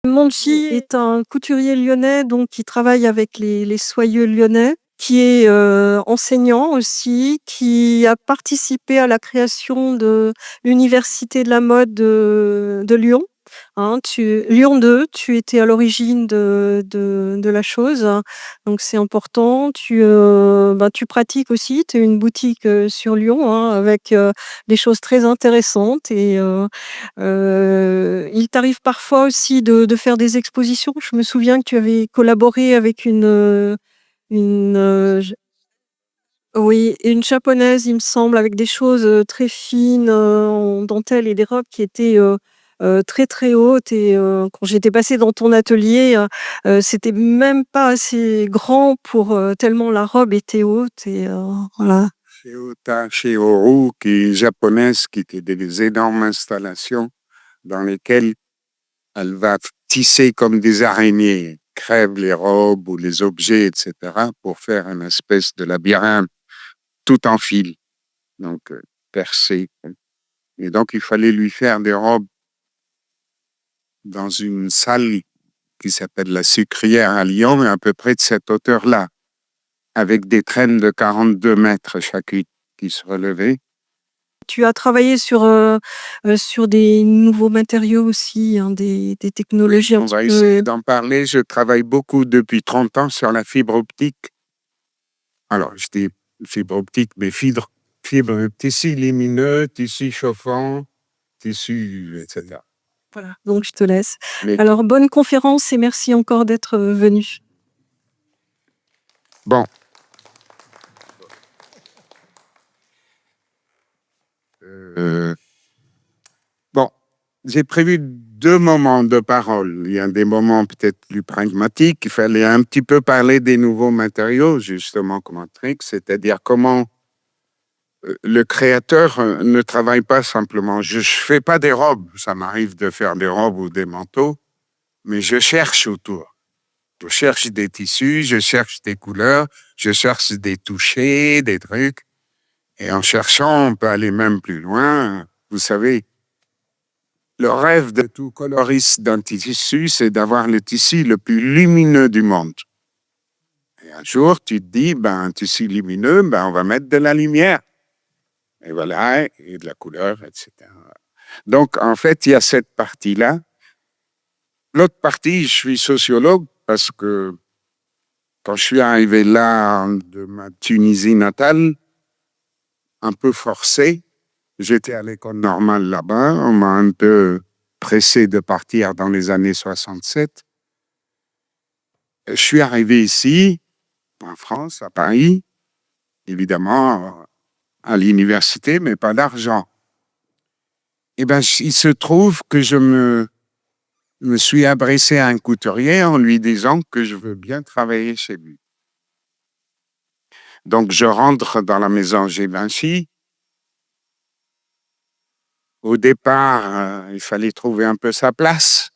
Monchi est un couturier lyonnais donc qui travaille avec les soyeux lyonnais, qui est, enseignant aussi, qui a participé à la création de l'université de la mode de Lyon, hein. Lyon 2, tu étais à l'origine de la chose, donc c'est important. Tu pratiques aussi, tu as une boutique, sur Lyon, hein, avec, des choses très intéressantes et il t'arrive parfois aussi de faire des expositions? Je me souviens que tu avais collaboré avec j oui, une japonaise, il me semble, avec des choses, très fines, en dentelle et des robes qui étaient, très, très hautes et quand j'étais passée dans ton atelier, c'était même pas assez grand pour, tellement la robe était haute et voilà. Chez Ota, chez Oru, qui est japonaise, qui étaient des énormes installations dans lesquelles elle va tisser comme des araignées, crève les robes ou les objets, etc., pour faire une espèce de labyrinthe tout en fil, donc percé. Et donc, il fallait lui faire des robes dans une salle qui s'appelle la Sucrière à Lyon, à peu près de cette hauteur-là, avec des traînes de 42 mètres chacune qui se relevaient. Tu as travaillé sur des nouveaux matériaux aussi, hein, des technologies un On petit va essayer peu. d'en parler. Je travaille beaucoup depuis 30 ans sur la fibre optique. Alors, je dis fibre optique, mais fibre tissu lumineux, tissu chauffant, tissu, etc. Voilà, donc je te laisse. Mais Alors bonne conférence et merci encore d'être, venu. bon, euh, bon, j'ai prévu 2 moments de parole. Il y a des moments peut-être plus pragmatiques. Il fallait un petit peu parler des nouveaux matériaux, justement, comme un truc, c'est-à-dire comment le créateur ne travaille pas simplement. Je ne fais pas des robes. Ça m'arrive de faire des robes ou des manteaux, mais je cherche autour. Je cherche des tissus, je cherche des couleurs, je cherche des touchés, des trucs. Et en cherchant, on peut aller même plus loin. Vous savez, le rêve de tout coloriste d'un tissu, c'est d'avoir le tissu le plus lumineux du monde. Et un jour, tu te dis, un tissu lumineux, on va mettre de la lumière. Et voilà, et de la couleur, etc. Donc, en fait, il y a cette partie-là. L'autre partie, je suis sociologue parce que quand je suis arrivé là de ma Tunisie natale, un peu forcé, j'étais à l'école normale là-bas, on m'a un peu pressé de partir dans les années 67. Je suis arrivé ici, en France, à Paris, évidemment, à l'université, mais pas d'argent. Eh bien, il se trouve que je me suis adressé à un couturier en lui disant que je veux bien travailler chez lui. Donc, je rentre dans la maison Givenchy. Au départ, il fallait trouver un peu sa place.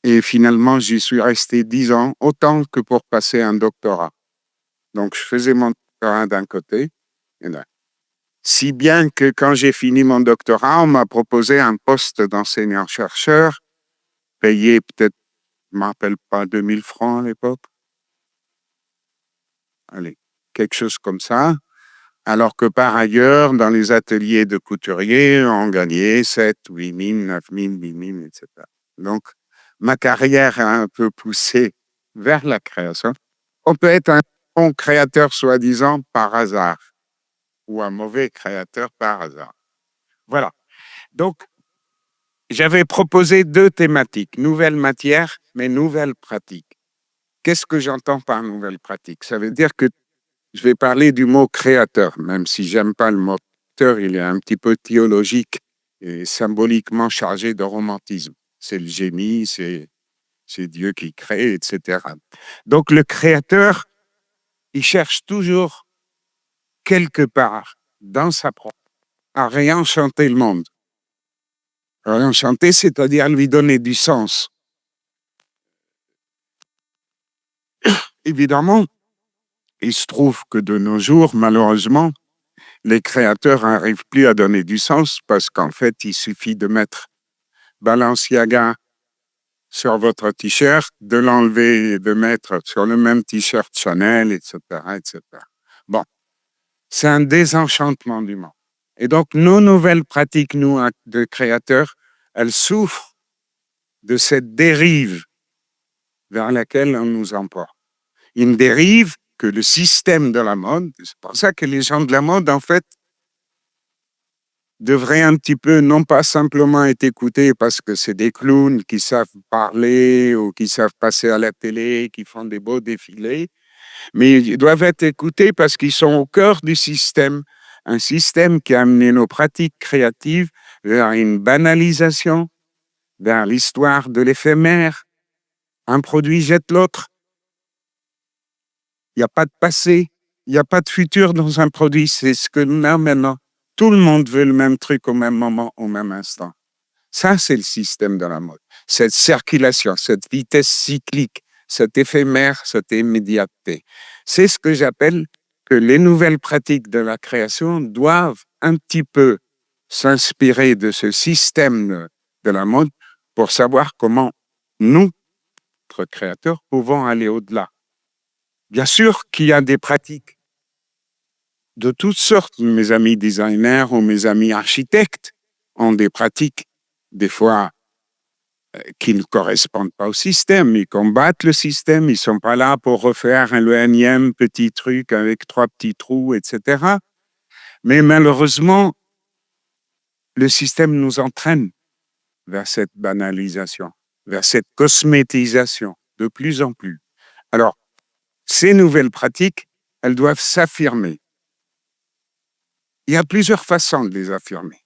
Et finalement, j'y suis resté 10 ans, autant que pour passer un doctorat. Donc, je faisais mon doctorat d'un côté. Si bien que quand j'ai fini mon doctorat, on m'a proposé un poste d'enseignant-chercheur, payé peut-être, je ne me rappelle pas, 2000 francs à l'époque. Allez, quelque chose comme ça. Alors que par ailleurs, dans les ateliers de couturiers, on gagnait 7, 8 000, 9 000, 10 000, etc. Donc, ma carrière a un peu poussé vers la création. On peut être un bon créateur soi-disant par hasard ou un mauvais créateur par hasard. Voilà. Donc, j'avais proposé 2 thématiques, nouvelles matières, mais nouvelles pratiques. Qu'est-ce que j'entends par nouvelles pratiques? Ça veut dire que je vais parler du mot créateur, même si j'aime pas le mot créateur, il est un petit peu théologique et symboliquement chargé de romantisme. C'est le génie, c'est Dieu qui crée, etc. Donc le créateur, il cherche toujours quelque part dans sa propre à réenchanter le monde. Réenchanter, c'est-à-dire lui donner du sens. Évidemment, il se trouve que de nos jours, malheureusement, les créateurs n'arrivent plus à donner du sens parce qu'en fait, il suffit de mettre Balenciaga sur votre t-shirt, de l'enlever et de mettre sur le même t-shirt Chanel, etc., etc. Bon, c'est un désenchantement du monde. Et donc, nos nouvelles pratiques, nous, de créateurs, elles souffrent de cette dérive vers laquelle on nous emporte. Une dérive que le système de la mode, c'est pour ça que les gens de la mode, en fait, devraient un petit peu, non pas simplement être écoutés parce que c'est des clowns qui savent parler ou qui savent passer à la télé, qui font des beaux défilés, mais ils doivent être écoutés parce qu'ils sont au cœur du système, un système qui a amené nos pratiques créatives vers une banalisation, vers l'histoire de l'éphémère. Un produit jette l'autre. Il n'y a pas de passé, il n'y a pas de futur dans un produit, c'est ce que nous avons maintenant. Tout le monde veut le même truc au même moment, au même instant. Ça, c'est le système de la mode. Cette circulation, cette vitesse cyclique, cet éphémère, cette immédiateté. C'est ce que j'appelle que les nouvelles pratiques de la création doivent un petit peu s'inspirer de ce système de la mode pour savoir comment nous, créateurs, pouvons aller au-delà. Bien sûr qu'il y a des pratiques de toutes sortes. Mes amis designers ou mes amis architectes ont des pratiques, des fois, qui ne correspondent pas au système. Ils combattent le système, ils ne sont pas là pour refaire le énième petit truc avec 3 petits trous, etc. Mais malheureusement, le système nous entraîne vers cette banalisation, vers cette cosmétisation de plus en plus. Alors, ces nouvelles pratiques, elles doivent s'affirmer. Il y a plusieurs façons de les affirmer.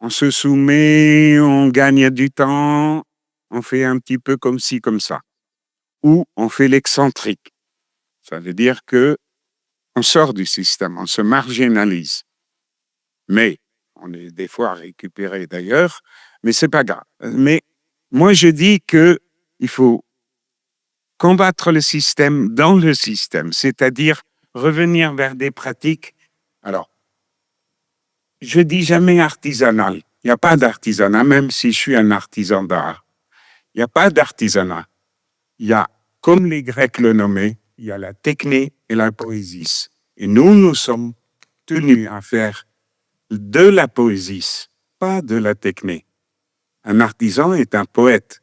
On se soumet, on gagne du temps, on fait un petit peu comme ci, comme ça. Ou on fait l'excentrique. Ça veut dire que on sort du système, on se marginalise. Mais on est des fois récupéré d'ailleurs, mais c'est pas grave. Mais moi, je dis que il faut combattre le système dans le système, c'est-à-dire revenir vers des pratiques. Alors, je dis jamais artisanal. Il n'y a pas d'artisanat, même si je suis un artisan d'art. Il n'y a pas d'artisanat. Il y a, comme les Grecs le nommaient, il y a la techné et la poésie. Et nous sommes tenus à faire de la poésie, pas de la techné. Un artisan est un poète.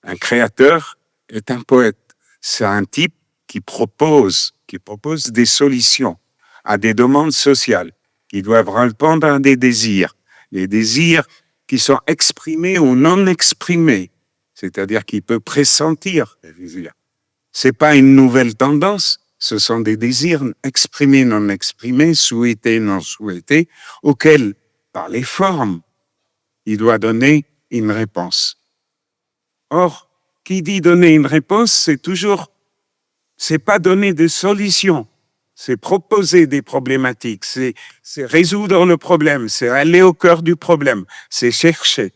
Un créateur est un poète. C'est un type qui propose des solutions à des demandes sociales, qui doivent répondre à des désirs qui sont exprimés ou non exprimés, c'est-à-dire qu'il peut pressentir les désirs. C'est pas une nouvelle tendance, ce sont des désirs exprimés, non exprimés, souhaités, non souhaités, auxquels, par les formes, il doit donner une réponse. Or, qui dit donner une réponse, c'est pas donner des solutions, c'est proposer des problématiques, c'est résoudre le problème, c'est aller au cœur du problème, c'est chercher.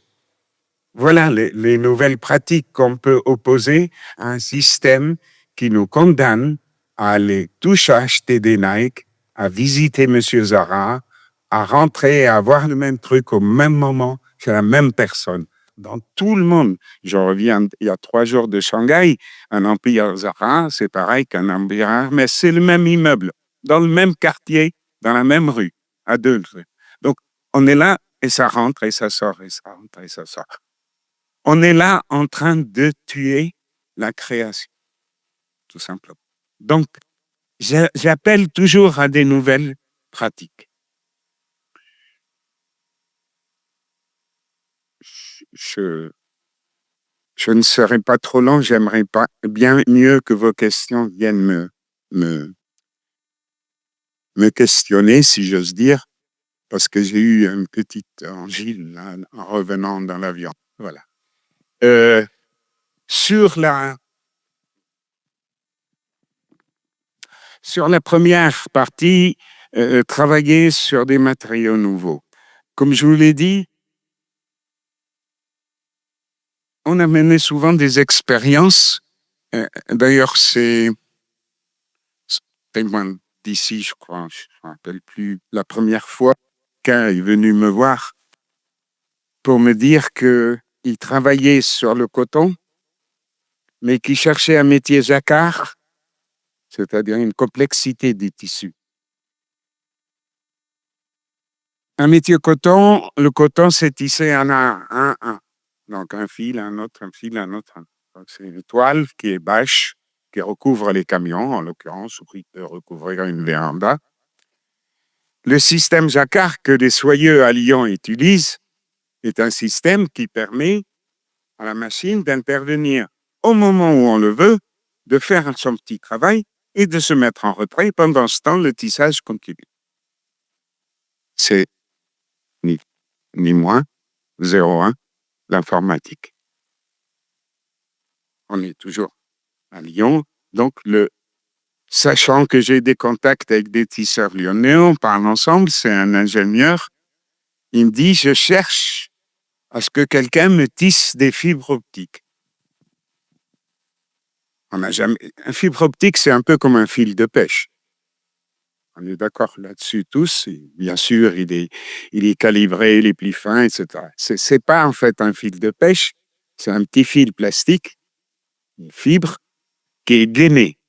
Voilà les nouvelles pratiques qu'on peut opposer à un système qui nous condamne à aller tous acheter des Nike, à visiter Monsieur Zara, à rentrer et à avoir le même truc au même moment chez la même personne. Dans tout le monde. Je reviens il y a 3 jours de Shanghai, un Empire Zara, c'est pareil qu'un Empire Hermès, c'est le même immeuble, dans le même quartier, dans la même rue, à 2 rues. Donc, on est là et ça rentre et ça sort et ça rentre et ça sort. On est là en train de tuer la création, tout simplement. Donc, j'appelle toujours à des nouvelles pratiques. Je ne serai pas trop long, j'aimerais pas bien mieux que vos questions viennent me questionner, si j'ose dire, parce que j'ai eu une petite angine là, en revenant dans l'avion. Voilà. Sur la première partie, travailler sur des matériaux nouveaux. Comme je vous l'ai dit, on a mené souvent des expériences. D'ailleurs, c'est loin d'ici, je crois, je ne me rappelle plus, la première fois qu'un est venu me voir pour me dire qu'il travaillait sur le coton, mais qu'il cherchait un métier jacquard, c'est-à-dire une complexité des tissus. Un métier coton, le coton, c'est tissé en un. Donc un fil, un autre, un fil, un autre. Donc, c'est une toile qui est bâche, qui recouvre les camions, en l'occurrence, ou qui peut recouvrir une véranda. Le système jacquard que les soyeux à Lyon utilisent est un système qui permet à la machine d'intervenir au moment où on le veut, de faire son petit travail et de se mettre en retrait. Pendant ce temps, le tissage continue. C'est ni moins 0,1 l'informatique. On est toujours à Lyon, donc sachant que j'ai des contacts avec des tisseurs lyonnais, on parle ensemble, c'est un ingénieur, il me dit, je cherche à ce que quelqu'un me tisse des fibres optiques. Un fibre optique, c'est un peu comme un fil de pêche. On est d'accord là-dessus tous. Et bien sûr, il est calibré, il est plus fin, etc. C'est pas en fait un fil de pêche, c'est un petit fil plastique, une fibre, qui est gainée.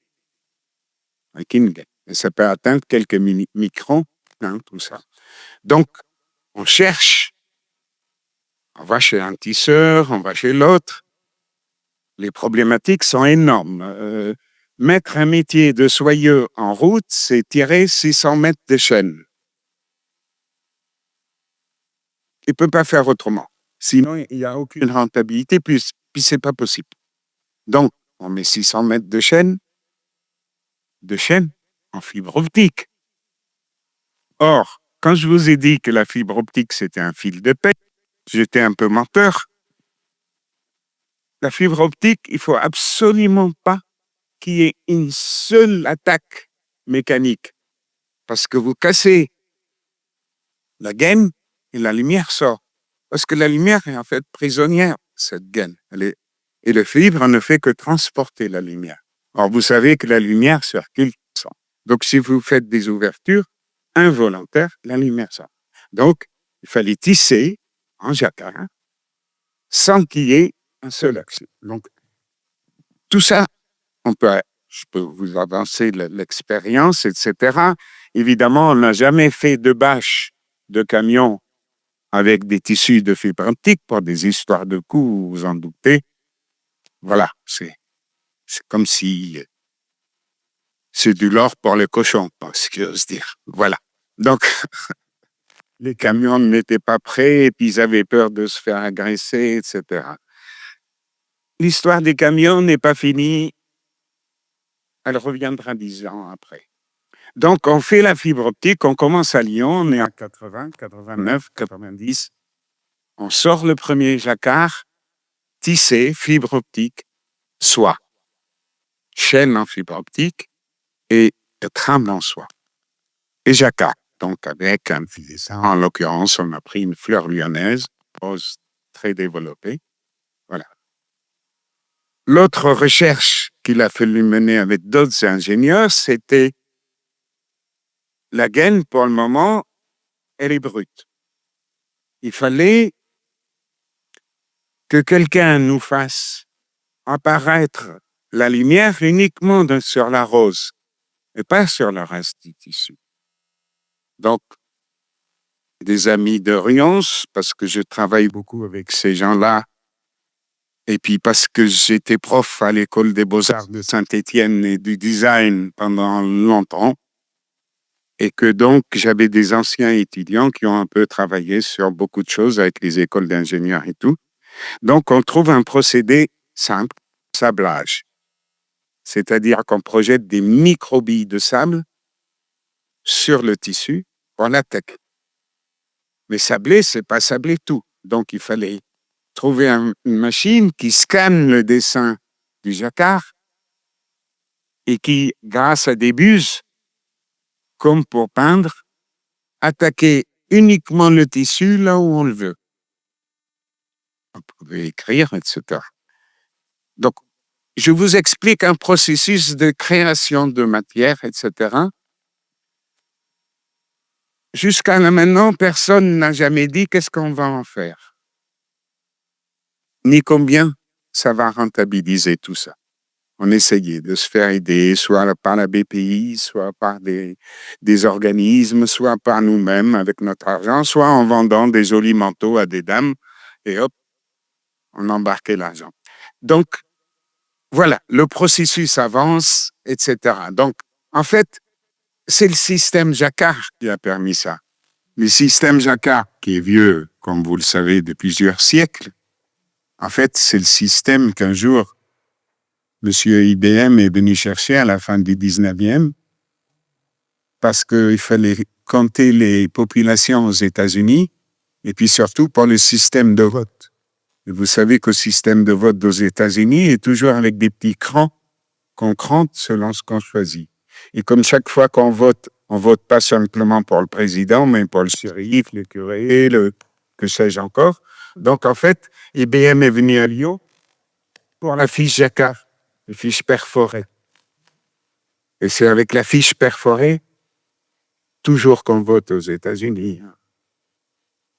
Avec une gaine. Et ça peut atteindre quelques microns, hein, tout ça. Donc, on cherche, on va chez un tisseur, on va chez l'autre. Les problématiques sont énormes. Mettre un métier de soyeux en route, c'est tirer 600 mètres de chaîne. Il ne peut pas faire autrement. Sinon, il n'y a aucune rentabilité, puis ce n'est pas possible. Donc, on met 600 mètres de chaîne en fibre optique. Or, quand je vous ai dit que la fibre optique, c'était un fil de pêche, j'étais un peu menteur. La fibre optique, il ne faut absolument pas qu'il y ait une seule attaque mécanique. Parce que vous cassez la gaine et la lumière sort. Parce que la lumière est en fait prisonnière, cette gaine. Et le fibre ne fait que transporter la lumière. Or, vous savez que la lumière circule sans. Donc, si vous faites des ouvertures involontaires, la lumière sort. Donc, il fallait tisser en jacquard sans qu'il y ait un seul axe. Donc, tout ça, je peux vous avancer l'expérience, etc. Évidemment, on n'a jamais fait de bâche de camion avec des tissus de fibre optique pour des histoires de coûts, vous en doutez. Voilà, c'est comme si c'est du lard pour les cochons, ce que j'ose dire. Voilà. Donc, les camions n'étaient pas prêts et puis ils avaient peur de se faire agresser, etc. L'histoire des camions n'est pas finie. Elle reviendra 10 ans après. Donc, on fait la fibre optique, on commence à Lyon, on est à 80, 89, 90. On sort le premier jacquard, tissé, fibre optique, soie, chaîne en fibre optique et trame en soie. Et jacquard, donc avec un filet. En l'occurrence, on a pris une fleur lyonnaise, rose très développée. Voilà. L'autre recherche qu'il a fallu mener avec d'autres ingénieurs, c'était la gaine, pour le moment, elle est brute. Il fallait que quelqu'un nous fasse apparaître la lumière uniquement sur la rose et pas sur le reste du tissu. Donc, des amis de Rions, parce que je travaille beaucoup avec ces gens-là, et puis parce que j'étais prof à l'école des beaux-arts de Saint-Étienne et du design pendant longtemps, et que donc j'avais des anciens étudiants qui ont un peu travaillé sur beaucoup de choses avec les écoles d'ingénieurs et tout. Donc, on trouve un procédé simple, sablage. C'est-à-dire qu'on projette des micro-billes de sable sur le tissu pour l'attaquer. Mais sabler, c'est pas sabler tout. Donc, il fallait trouver une machine qui scanne le dessin du jacquard et qui, grâce à des buses, comme pour peindre, attaquer uniquement le tissu là où on le veut. On pouvait écrire, etc. Donc, je vous explique un processus de création de matière, etc. Jusqu'à maintenant, personne n'a jamais dit qu'est-ce qu'on va en faire. ni combien ça va rentabiliser tout ça. On essayait de se faire aider, soit par la BPI, soit par des organismes, soit par nous-mêmes avec notre argent, soit en vendant des jolis manteaux à des dames, et hop, on embarquait l'argent. Donc, voilà, le processus avance, etc. Donc, en fait, c'est le système Jacquard qui a permis ça. Le système Jacquard, qui est vieux, comme vous le savez, de plusieurs siècles, en fait, c'est le système qu'un jour, Monsieur IBM est venu chercher à la fin du 19e, parce qu'il fallait compter les populations aux États-Unis, et puis surtout pour le système de vote. Et vous savez que le système de vote aux États-Unis est toujours avec des petits crans qu'on crante selon ce qu'on choisit. Et comme chaque fois qu'on vote, on vote pas simplement pour le président, mais pour le shérif, le curé, que sais-je encore. Donc en fait, IBM est venu à Lyon pour la fiche Jacquard, la fiche perforée. Et c'est avec la fiche perforée toujours qu'on vote aux États-Unis.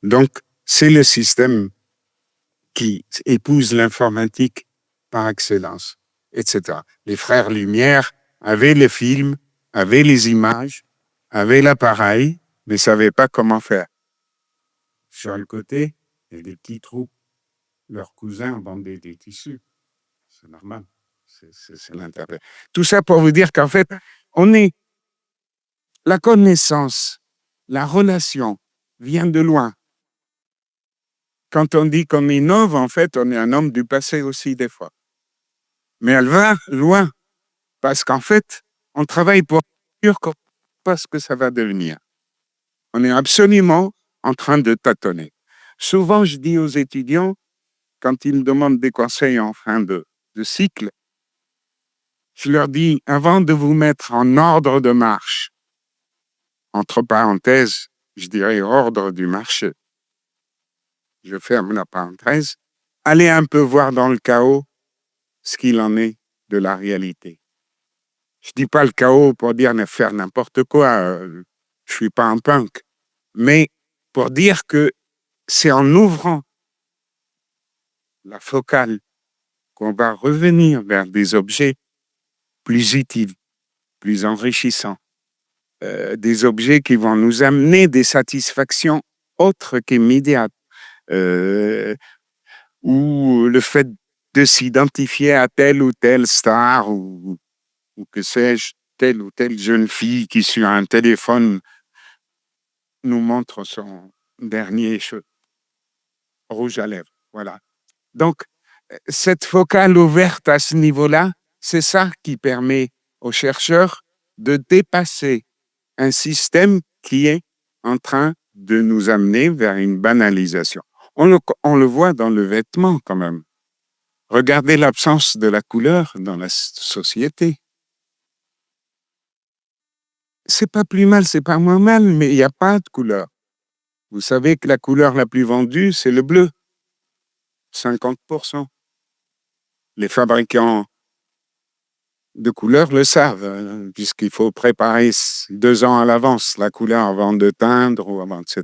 Donc, c'est le système qui épouse l'informatique par excellence, etc. Les frères Lumière avaient les films, avaient les images, avaient l'appareil, mais ne savaient pas comment faire. Sur le côté, il y a des petits trous. Leurs cousins vendaient des tissus. C'est normal. C'est l'intérêt. Tout ça pour vous dire qu'en fait, on est la connaissance, la relation vient de loin. Quand on dit qu'on innove, en fait, on est un homme du passé aussi des fois. Mais elle va loin, parce qu'en fait, on travaille pour sûr pas ce que ça va devenir. On est absolument en train de tâtonner. Souvent, je dis aux étudiants, quand ils me demandent des conseils en fin de cycle, je leur dis, avant de vous mettre en ordre de marche, entre parenthèses, je dirais ordre du marché, je ferme la parenthèse, allez un peu voir dans le chaos ce qu'il en est de la réalité. Je dis pas le chaos pour dire ne faire n'importe quoi, je suis pas un punk, mais pour dire que c'est en ouvrant la focale qu'on va revenir vers des objets plus utiles, plus enrichissants, des objets qui vont nous amener des satisfactions autres qu'immédiates, ou le fait de s'identifier à telle ou telle star ou que sais-je, telle ou telle jeune fille qui sur un téléphone nous montre son dernier rouge à lèvres. Voilà. Donc, cette focale ouverte à ce niveau-là, c'est ça qui permet aux chercheurs de dépasser un système qui est en train de nous amener vers une banalisation. On le voit dans le vêtement quand même. Regardez l'absence de la couleur dans la société. C'est pas plus mal, c'est pas moins mal, mais il n'y a pas de couleur. Vous savez que la couleur la plus vendue, c'est le bleu. 50%. Les fabricants de couleurs le savent, puisqu'il faut préparer 2 ans à l'avance la couleur avant de teindre, ou avant, etc.,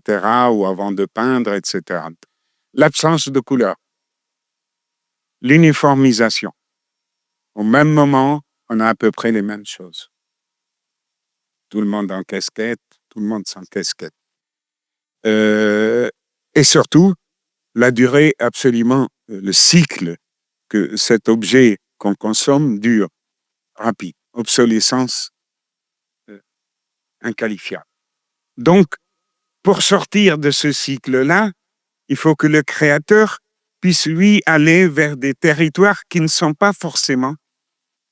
ou avant de peindre, etc. L'absence de couleur. L'uniformisation. Au même moment, on a à peu près les mêmes choses. Tout le monde en casquette, tout le monde sans casquette. Et surtout, la durée absolument, le cycle que cet objet qu'on consomme dure, rapide, obsolescence inqualifiable. Donc, pour sortir de ce cycle-là, il faut que le créateur puisse, lui, aller vers des territoires qui ne sont pas forcément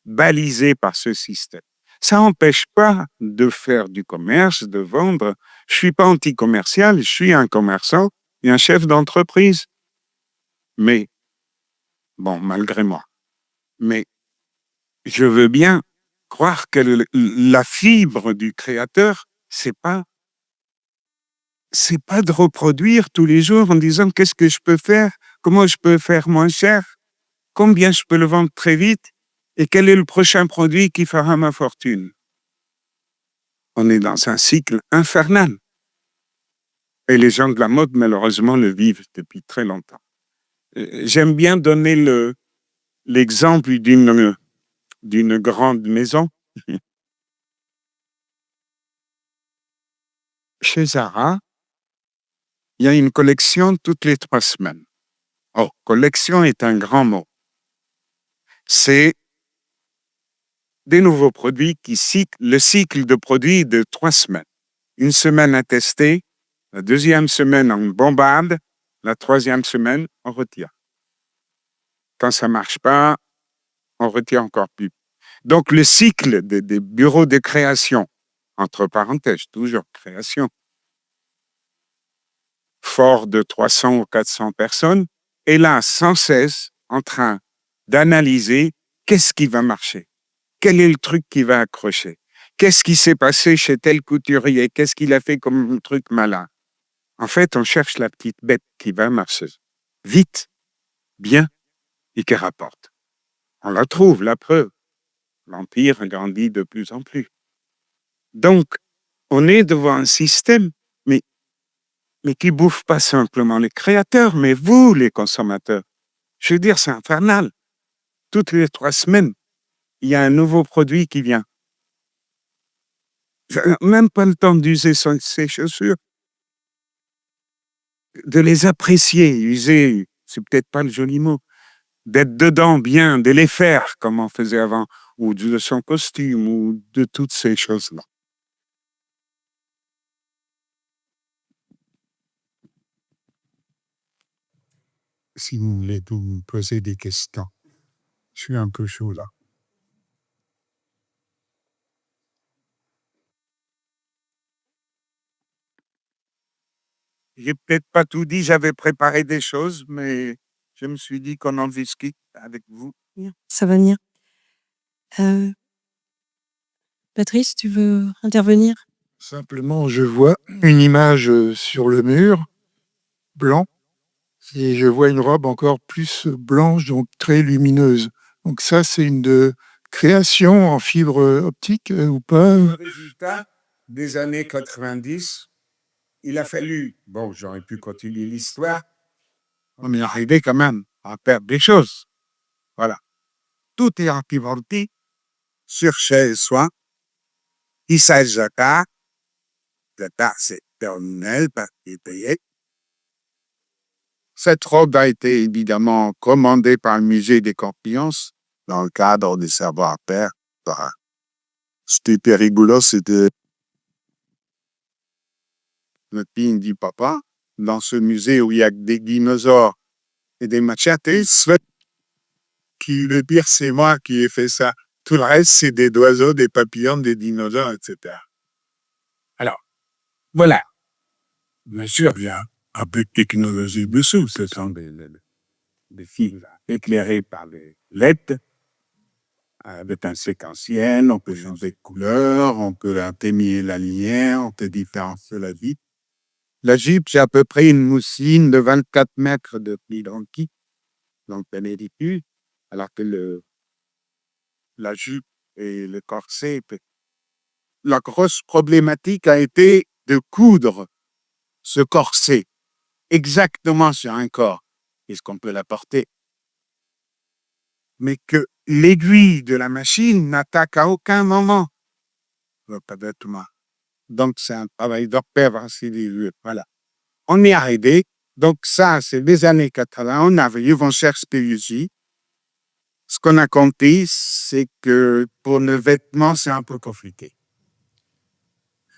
balisés par ce système. Ça n'empêche pas de faire du commerce, de vendre. Je ne suis pas anti-commercial, je suis un commerçant et un chef d'entreprise. Mais, bon, malgré moi. Mais je veux bien croire que la fibre du créateur, c'est pas de reproduire tous les jours en disant qu'est-ce que je peux faire, comment je peux faire moins cher, combien je peux le vendre très vite et quel est le prochain produit qui fera ma fortune. On est dans un cycle infernal. Et les gens de la mode, malheureusement, le vivent depuis très longtemps. J'aime bien donner l'exemple d'une grande maison. Chez Zara, il y a une collection toutes les 3 semaines. Oh, collection est un grand mot. C'est des nouveaux produits le cycle de produits de 3 semaines. Une semaine à tester, la deuxième semaine on bombarde, la troisième semaine on retire. Quand ça marche pas, on retire encore plus. Donc le cycle des bureaux de création, entre parenthèses, toujours création, fort de 300 ou 400 personnes, est là sans cesse en train d'analyser qu'est-ce qui va marcher, quel est le truc qui va accrocher, qu'est-ce qui s'est passé chez tel couturier, qu'est-ce qu'il a fait comme truc malin. En fait, on cherche la petite bête qui va marcher vite, bien et qui rapporte. On la trouve, la preuve. L'empire grandit de plus en plus. Donc, on est devant un système, mais qui bouffe pas simplement les créateurs, mais vous, les consommateurs. Je veux dire, c'est infernal. Toutes les 3 semaines, il y a un nouveau produit qui vient. Même pas le temps d'user ses chaussures, de les apprécier. User, c'est peut-être pas le joli mot. D'être dedans bien, de les faire comme on faisait avant, ou de son costume, ou de toutes ces choses-là. Si vous voulez tout me poser des questions, je suis un peu chaud là. J'ai peut-être pas tout dit, j'avais préparé des choses, mais je me suis dit qu'on en discute avec vous. Ça va venir. Patrice, tu veux intervenir? Simplement, je vois une image sur le mur, blanc, et je vois une robe encore plus blanche, donc très lumineuse. Donc ça, c'est une création en fibre optique ou pas? Le résultat des années 90, il a fallu, bon, j'aurais pu continuer l'histoire, on est arrivé quand même à perdre des choses. Voilà. Tout est en fibre optique, sur chez soi, tissage jacquard, c'est terminal, partie payée. Cette robe a été évidemment commandée par le musée des Corpillons dans le cadre des savoir-faire. C'était hyper rigolo, c'était le film du papa, dans ce musée où il y a des dinosaures et des machettes. Qui le pire, c'est moi qui ai fait ça. Tout le reste, c'est des oiseaux, des papillons, des dinosaures, etc. Alors, voilà. Bien sûr, il y a un peu de technologie dessous. Ce sont des fils éclairés par les LED, de teinte séquentielle, on peut changer de couleur, on peut atténuer la lumière, on peut différencier la vitre. La jupe, c'est à peu près une mousseline de 24 mètres de pli d'anki, donc elle est ridicule, alors que la jupe et le corset, la grosse problématique a été de coudre ce corset exactement sur un corps. Est-ce qu'on peut la porter? Mais que l'aiguille de la machine n'attaque à aucun moment. Pas bêtement. Donc, c'est un travail d'orfèvre, voilà. On est arrivé. Donc, ça, c'est les années 80. On avait eu von Spélusi. Ce qu'on a compté, c'est que pour le vêtement, c'est un peu compliqué.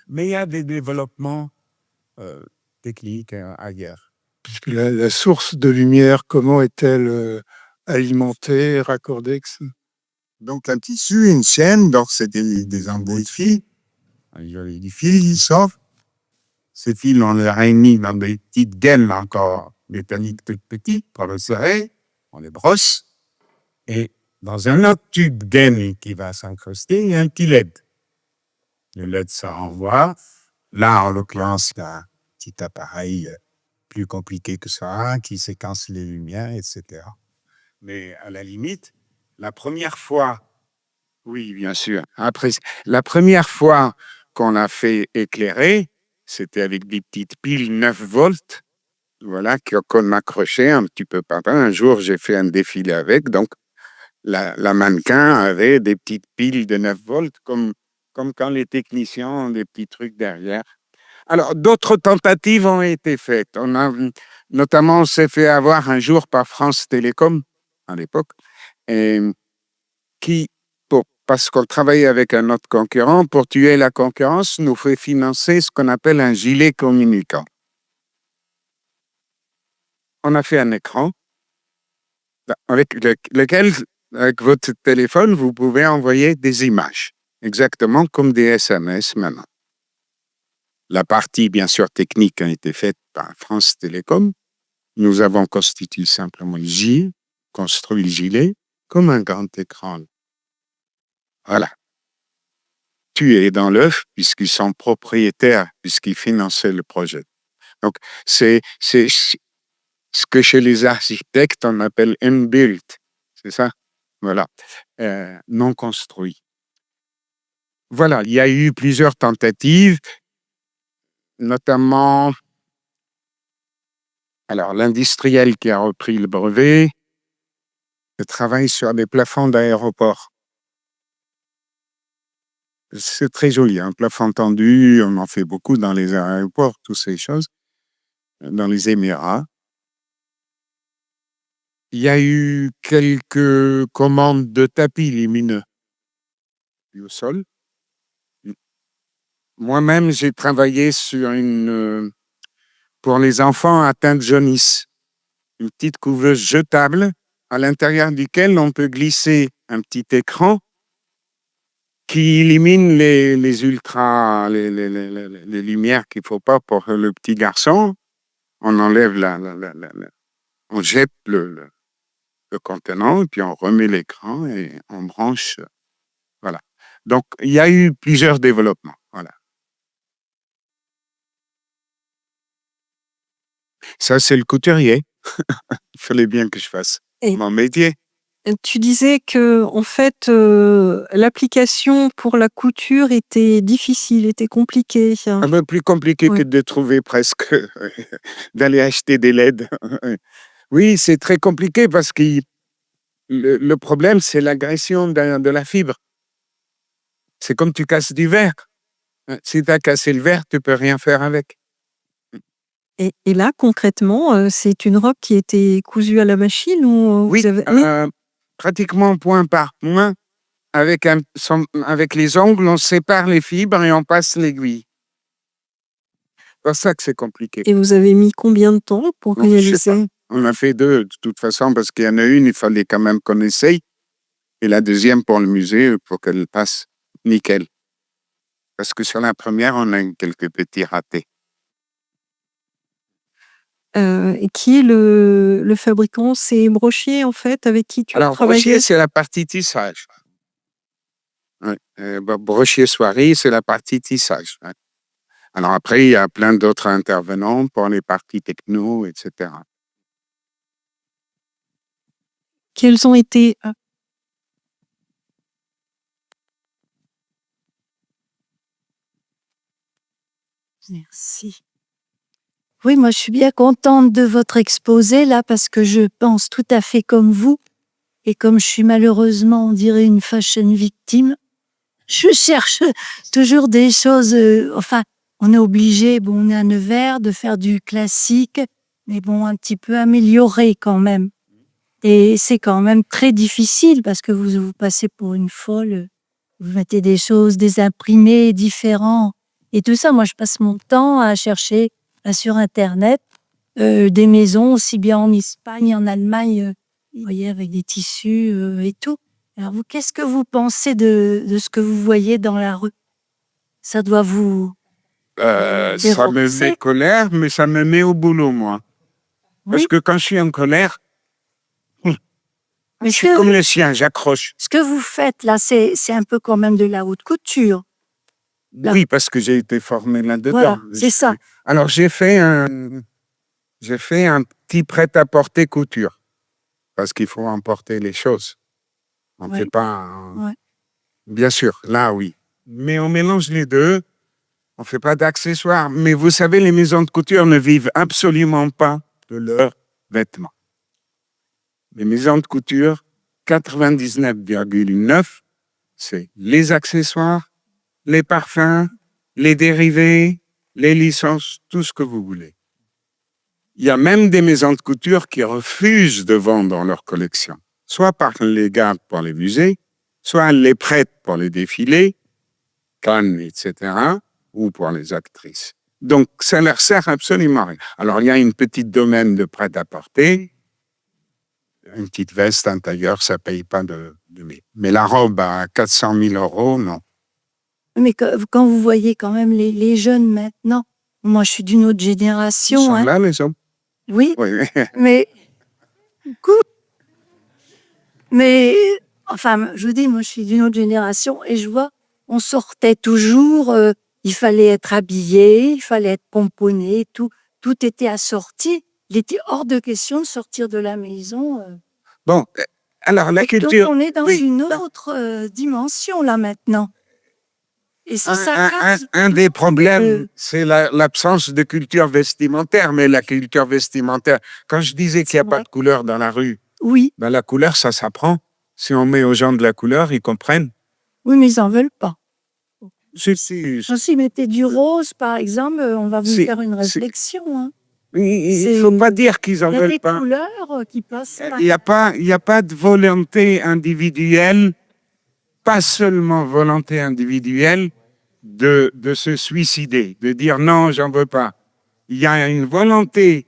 Mais il y a des développements techniques ailleurs. Puisque la source de lumière, comment est-elle alimentée, raccordée? Donc, un tissu, une chaîne, donc c'est des embouts de fils. Il y a des fils, ils sortent. Ces fils, on les réunit dans des petites gaines encore métalliques toutes petites pour le serrer. On les brosse. Et dans un autre tube gaine qui va s'incruster, il y a un petit LED. Le LED, ça renvoie. Là, en l'occurrence, il y a un petit appareil plus compliqué que ça, qui séquence les lumières, etc. Mais à la limite, la première fois, oui, bien sûr. Après, la première fois qu'on l'a fait éclairer, c'était avec des petites piles 9 volts. voilà, qu'on m'accrochait un petit peu partout. Un jour, j'ai fait un défilé avec, donc la mannequin avait des petites piles de 9 volts, comme quand les techniciens ont des petits trucs derrière. Alors, d'autres tentatives ont été faites. Notamment, on s'est fait avoir un jour par France Télécom, à l'époque, et parce qu'on travaillait avec un autre concurrent, pour tuer la concurrence, nous fait financer ce qu'on appelle un gilet communicant. On a fait un écran avec lequel, avec votre téléphone, vous pouvez envoyer des images, exactement comme des SMS maintenant. La partie, bien sûr, technique a été faite par France Télécom. Nous avons constitué simplement le gilet, construit le gilet comme un grand écran. Voilà. Tu es dans l'œuf puisqu'ils sont propriétaires, puisqu'ils finançaient le projet. Donc, c'est ce que chez les architectes, on appelle inbuilt. C'est ça? Voilà. Non construit. Voilà, il y a eu plusieurs tentatives, notamment l'industriel qui a repris le brevet travaille sur des plafonds d'aéroports. C'est très joli, un plafond tendu, on en fait beaucoup dans les aéroports, toutes ces choses, dans les Émirats. Il y a eu quelques commandes de tapis lumineux au sol. Moi-même, j'ai travaillé sur pour les enfants atteints de jaunisse, une petite couveuse jetable à l'intérieur duquel on peut glisser un petit écran qui élimine les ultras, les lumières qu'il ne faut pas pour le petit garçon. On enlève on jette le contenant, et puis on remet l'écran et on branche. Voilà. Donc, il y a eu plusieurs développements. Voilà. Ça, c'est le couturier. Il fallait bien que je fasse mon métier. Tu disais que, en fait, l'application pour la couture était difficile, était compliquée. Un peu plus compliqué que de trouver presque, d'aller acheter des LED. Oui, c'est très compliqué parce que le problème, c'est l'agression de la fibre. C'est comme tu casses du verre. Si tu as cassé le verre, tu ne peux rien faire avec. Et là, concrètement, c'est une robe qui était cousue à la machine ou oui, vous avez... pratiquement point par point. Avec les ongles, on sépare les fibres et on passe l'aiguille. C'est pour ça que c'est compliqué. Et vous avez mis combien de temps pour réaliser? On a fait 2 de toute façon parce qu'il y en a une, il fallait quand même qu'on essaye. Et la deuxième pour le musée, pour qu'elle passe nickel. Parce que sur la première, on a eu quelques petits ratés. Et qui est le fabricant? C'est Brochier, en fait, avec qui tu as travaillé? Brochier, c'est la partie tissage. Ouais. Brochier Soierie, c'est la partie tissage. Ouais. Alors après, il y a plein d'autres intervenants pour les parties techno, etc. Quels ont été... Merci. Oui, moi je suis bien contente de votre exposé là parce que je pense tout à fait comme vous et comme je suis malheureusement, on dirait une fashion victime, je cherche toujours des choses, enfin, on est obligé, bon, on est à Nevers, de faire du classique, mais bon, un petit peu amélioré quand même. Et c'est quand même très difficile parce que vous passez pour une folle, vous mettez des choses, des imprimés différents et tout ça. Moi, je passe mon temps à chercher sur Internet des maisons, aussi bien en Espagne, en Allemagne, vous voyez, avec des tissus et tout. Alors vous, qu'est-ce que vous pensez de ce que vous voyez dans la rue? Ça doit vous... Ça me met colère, mais ça me met au boulot, moi. Oui. Parce que quand je suis en colère, Mais je suis comme le chien, j'accroche. Ce que vous faites là, c'est un peu quand même de la haute couture. Là. Oui, parce que j'ai été formé là-dedans. Voilà, c'est ça. Alors, j'ai fait un petit prêt-à-porter couture. Parce qu'il faut emporter les choses. On ne fait pas... Bien sûr, là, oui. Mais on mélange les deux. On ne fait pas d'accessoires. Mais vous savez, les maisons de couture ne vivent absolument pas de leurs vêtements. Les maisons de couture, 99,9, c'est les accessoires, les parfums, les dérivés, les licences, tout ce que vous voulez. Il y a même des maisons de couture qui refusent de vendre leur collection. Soit parce qu'elles les gardent pour les musées, soit elles les prêtent pour les défilés, Cannes, etc., ou pour les actrices. Donc, ça leur sert absolument à rien. Alors, il y a une petite domaine de prêt-à-porter. Une petite veste, un tailleur, ça ne paye pas de mille. Mais la robe à 400 000 €, non. Mais quand vous voyez quand même les jeunes maintenant, moi je suis d'une autre Ils génération, sont hein. là, les hommes. Oui, Oui. mais enfin, je vous dis, moi je suis d'une autre génération et je vois, on sortait toujours, il fallait être habillé, il fallait être pomponné, tout était assorti. Il était hors de question de sortir de la maison. Bon, alors la Donc culture. on est dans oui. une autre dimension là maintenant. Et c'est ça Un des problèmes, Euh. c'est l'absence de culture vestimentaire. Mais la culture vestimentaire, quand je disais qu'il n'y a C'est pas vrai. de couleur dans la rue, Oui, ben la couleur, ça s'apprend. Si on met aux gens de la couleur, ils comprennent. oui, mais ils en veulent pas. Si, Si mettez du rose, par exemple, on va vous Si, faire une si. réflexion. Hein. Il ne faut pas dire qu'ils en Il y a veulent des pas. couleurs qui passent. Là. Il n'y a pas de volonté individuelle, pas seulement volonté individuelle de se suicider, de dire non, j'en veux pas. Il y a une volonté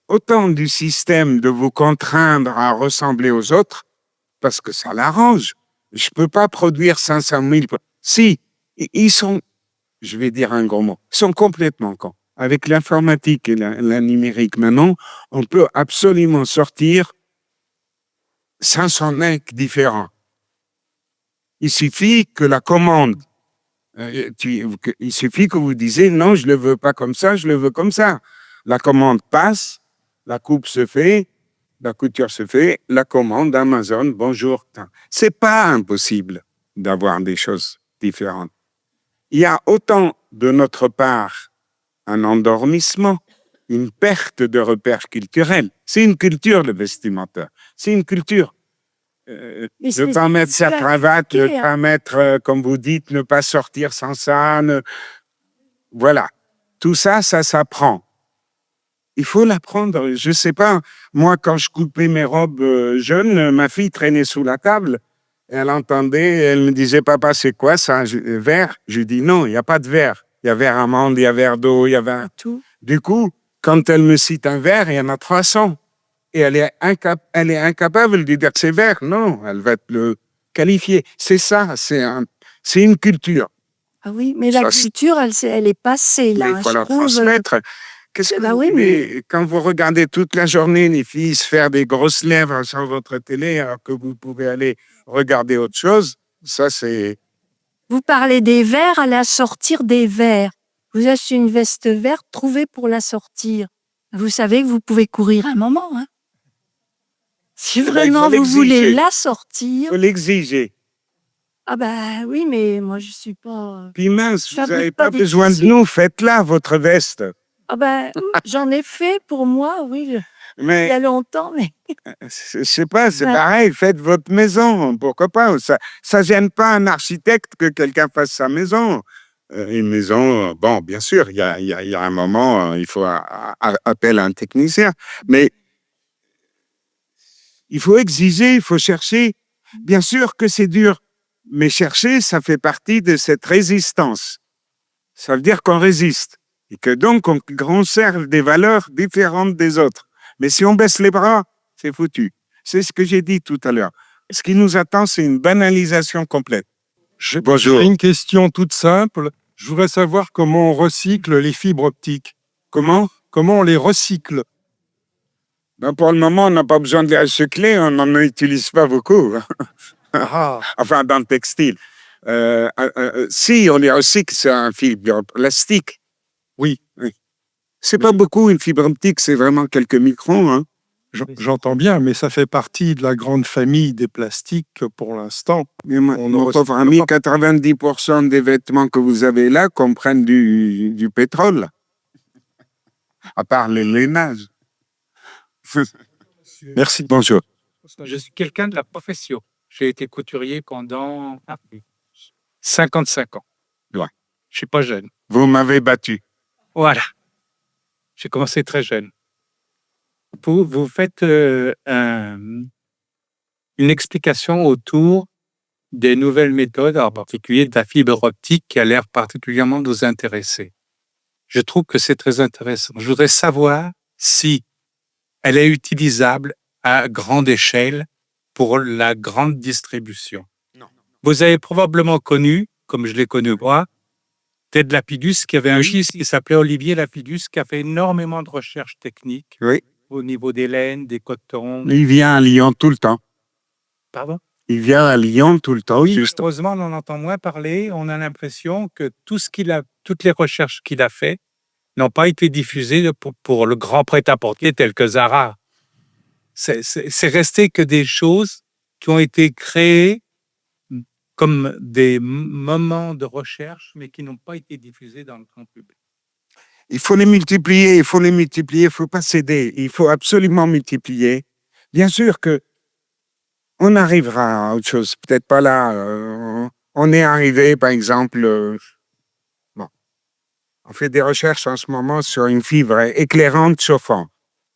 autant du système de vous contraindre à ressembler aux autres, parce que ça l'arrange. Je peux pas produire 500 000. Si, ils sont, je vais dire un gros mot, ils sont complètement cons. Avec l'informatique et la numérique maintenant, on peut absolument sortir 500 mecs différents. Il suffit que la commande, il suffit que vous disiez non, je le veux pas comme ça, je le veux comme ça. La commande passe, la coupe se fait, la couture se fait, la commande Amazon, bonjour. C'est pas impossible d'avoir des choses différentes. Il y a autant de notre part un endormissement, une perte de repères culturels. C'est une culture, le vestimentaire. C'est une culture. Ne pas mettre sa cravate, ne pas mettre, comme vous dites, ne pas sortir sans ça. Voilà. Tout ça, ça s'apprend. Il faut l'apprendre. Je sais pas. Moi, quand je coupais mes robes jeunes, ma fille traînait sous la table. Elle entendait, elle me disait, papa, c'est quoi ça? Vert? Je lui dis, non, il n'y a pas de vert. Il y a vert amande, il y a vert d'eau, il y a vert. Tout. Du coup, quand elle me cite un vert, il y en a 300. Et elle est incapable de dire que c'est vert. Non, elle va te le qualifier. C'est ça, c'est une culture. Ah oui, mais la culture, elle est passée là. Mais il faut je la trouve. transmettre. Qu'est-ce que Bah vous oui, voulez quand vous regardez toute la journée les filles se faire des grosses lèvres sur votre télé alors que vous pouvez aller regarder autre chose, ça c'est... Vous parlez des verres, allez à sortir des verres. Vous achetez une veste verte, trouvez pour la sortir. Vous savez que vous pouvez courir un moment. Hein. Si vraiment vous voulez la Il sortir. faut l'exiger. Ah ben oui, mais moi je suis pas. Puis mince, Je vous fabrique n'avez pas pas des besoin de tissus. nous, faites-la, votre veste. Ah ben j'en ai fait pour moi, oui, il y Mais a longtemps, mais. je sais pas, c'est Ouais. pareil, faites votre maison, pourquoi pas. Ça gêne pas un architecte que quelqu'un fasse sa maison. Une maison, bon, bien sûr, il y a un moment, il faut appel à un technicien, mais il faut exiger, il faut chercher. Bien sûr que c'est dur, mais chercher, ça fait partie de cette résistance. Ça veut dire qu'on résiste et que donc on conserve des valeurs différentes des autres. Mais si on baisse les bras, c'est foutu. C'est ce que j'ai dit tout à l'heure. Ce qui nous attend, c'est une banalisation complète. Bonjour. J'ai une question toute simple. Je voudrais savoir comment on recycle les fibres optiques. Comment? Comment on les recycle? Ben pour le moment, on n'a pas besoin de les recycler, on n'en utilise pas beaucoup. Ah, Enfin, dans le textile. Si on les recycle, c'est un fibre plastique. oui, C'est pas beaucoup une fibre optique, c'est vraiment quelques microns. Hein. j'entends bien, mais ça fait partie de la grande famille des plastiques pour l'instant. Mais On ne mon recycle pauvre ami, pas. 90% des vêtements que vous avez là comprennent du pétrole. À part le lainage. Merci. Bonjour. Je suis quelqu'un de la profession. J'ai été couturier pendant 55 ans. Ouais. Je suis pas jeune. Vous m'avez battu. Voilà. J'ai commencé très jeune. Vous faites une explication autour des nouvelles méthodes, en particulier de la fibre optique qui a l'air particulièrement nous intéresser. Je trouve que c'est très intéressant. Je voudrais savoir si elle est utilisable à grande échelle pour la grande distribution. Non. Vous avez probablement connu, comme je l'ai connu moi, Ted Lapidus, qui avait un fils qui s'appelait Olivier Lapidus, qui a fait énormément de recherches techniques Oui. au niveau des laines, des cotons. Il vient à Lyon tout le temps. Pardon? Il vient à Lyon tout le temps. Oui, Juste. heureusement, on en entend moins parler. On a l'impression que toutes les recherches qu'il a faites n'ont pas été diffusées pour le grand prêt-à-porter tel que Zara. C'est resté que des choses qui ont été créées comme des moments de recherche, mais qui n'ont pas été diffusés dans le grand public. Il faut les multiplier, il faut les multiplier, il ne faut pas céder. Il faut absolument multiplier. Bien sûr que on arrivera à autre chose. Peut-être pas là. On est arrivé, par exemple, on fait des recherches en ce moment sur une fibre éclairante chauffante.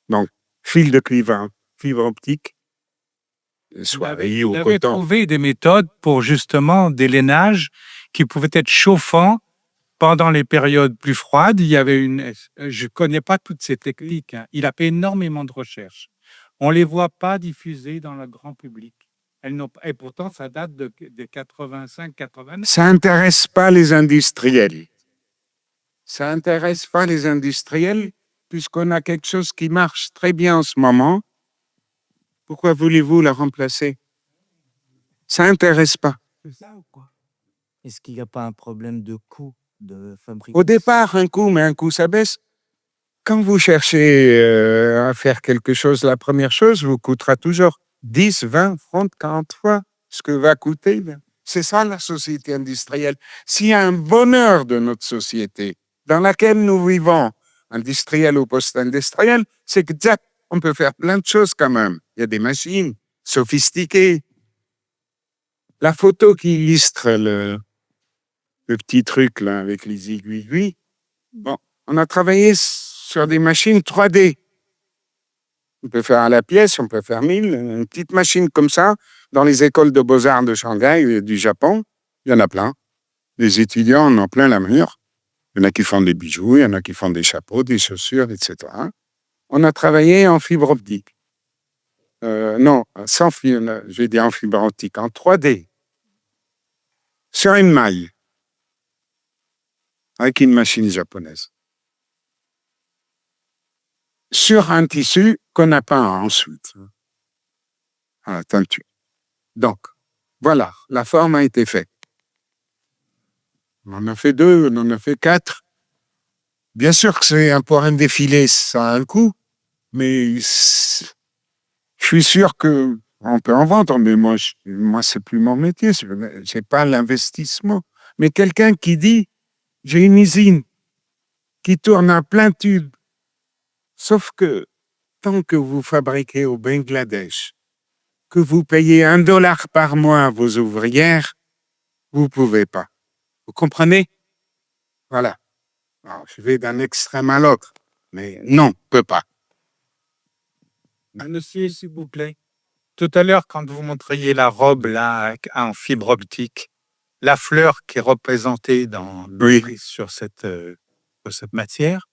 Donc, fil de cuivre, fibre optique, soierie ou Vous avez coton. trouvé des méthodes pour justement des lainages qui pouvaient être chauffants pendant les périodes plus froides. Je ne connais pas toutes ces techniques. Hein. Il a fait énormément de recherches. On ne les voit pas diffusées dans le grand public. Et pourtant, ça date de 85-89. Ça n'intéresse pas les industriels. Ça n'intéresse pas les industriels puisqu'on a quelque chose qui marche très bien en ce moment. Pourquoi voulez-vous la remplacer? Ça n'intéresse pas. C'est ça ou quoi? Est-ce qu'il n'y a pas un problème de coût de fabrication? Au départ, un coup ça baisse. Quand vous cherchez à faire quelque chose, la première chose vous coûtera toujours 10, 20, 30, 40 fois ce que va coûter. C'est ça la société industrielle. S'il y a un bonheur de notre société dans laquelle nous vivons, industriel ou post-industriel, c'est que on peut faire plein de choses quand même. Il y a des machines sophistiquées. La photo qui illustre le petit truc là avec les aiguilles, bon, on a travaillé sur des machines 3D. On peut faire à la pièce, on peut faire 1000. Une petite machine comme ça, dans les écoles de beaux-arts de Shanghai et du Japon, il y en a plein. Les étudiants en ont plein la mur. Il y en a qui font des bijoux, il y en a qui font des chapeaux, des chaussures, etc. On a travaillé en fibre optique. Non, sans fibre, je vais dire en fibre optique, en 3D. Sur une maille. Avec une machine japonaise. Sur un tissu qu'on a peint ensuite. À la teinture. Donc, voilà, la forme a été faite. On en a fait 2, on en a fait 4. Bien sûr que c'est pour un défilé, ça a un coût, mais je suis sûr qu'on peut en vendre, mais moi c'est plus mon métier, c'est pas l'investissement. Mais quelqu'un qui dit, j'ai une usine qui tourne à plein tube, sauf que tant que vous fabriquez au Bangladesh, que vous payez $1 par mois à vos ouvrières, vous pouvez pas. Vous comprenez? Voilà. Alors, je vais d'un extrême à l'autre, mais non, peut pas. Monsieur, s'il vous plaît. Tout à l'heure, quand vous montriez la robe là en fibre optique, la fleur qui est représentée sur cette matière,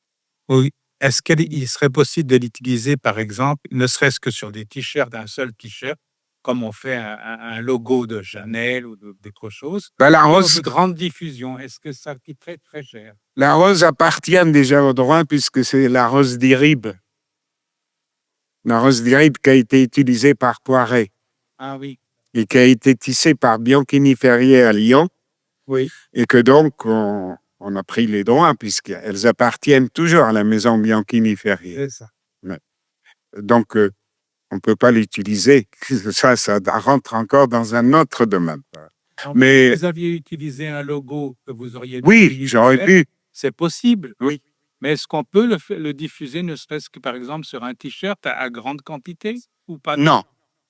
oui. Est-ce qu'il serait possible de l'utiliser, par exemple, ne serait-ce que sur des t-shirts, un seul t-shirt, comme on fait un logo de Chanel ou d'autres choses, La de rose, grande diffusion? Est-ce que ça coûterait très cher? la rose appartient déjà au droit puisque c'est la rose d'Irib. La rose d'Irib qui a été utilisée par Poiret Ah oui, et qui a été tissée par Bianchini Ferrier à Lyon. oui. Et que donc, on a pris les droits puisqu'elles appartiennent toujours à la maison Bianchini Ferrier. C'est ça. Donc, on ne peut pas l'utiliser. Ça rentre encore dans un autre domaine. Donc, Mais si vous aviez utilisé un logo que vous auriez oui, j'aurais pu. c'est possible. Oui. Mais est-ce qu'on peut le diffuser, ne serait-ce que par exemple sur un t-shirt à grande quantité ou pas? Non,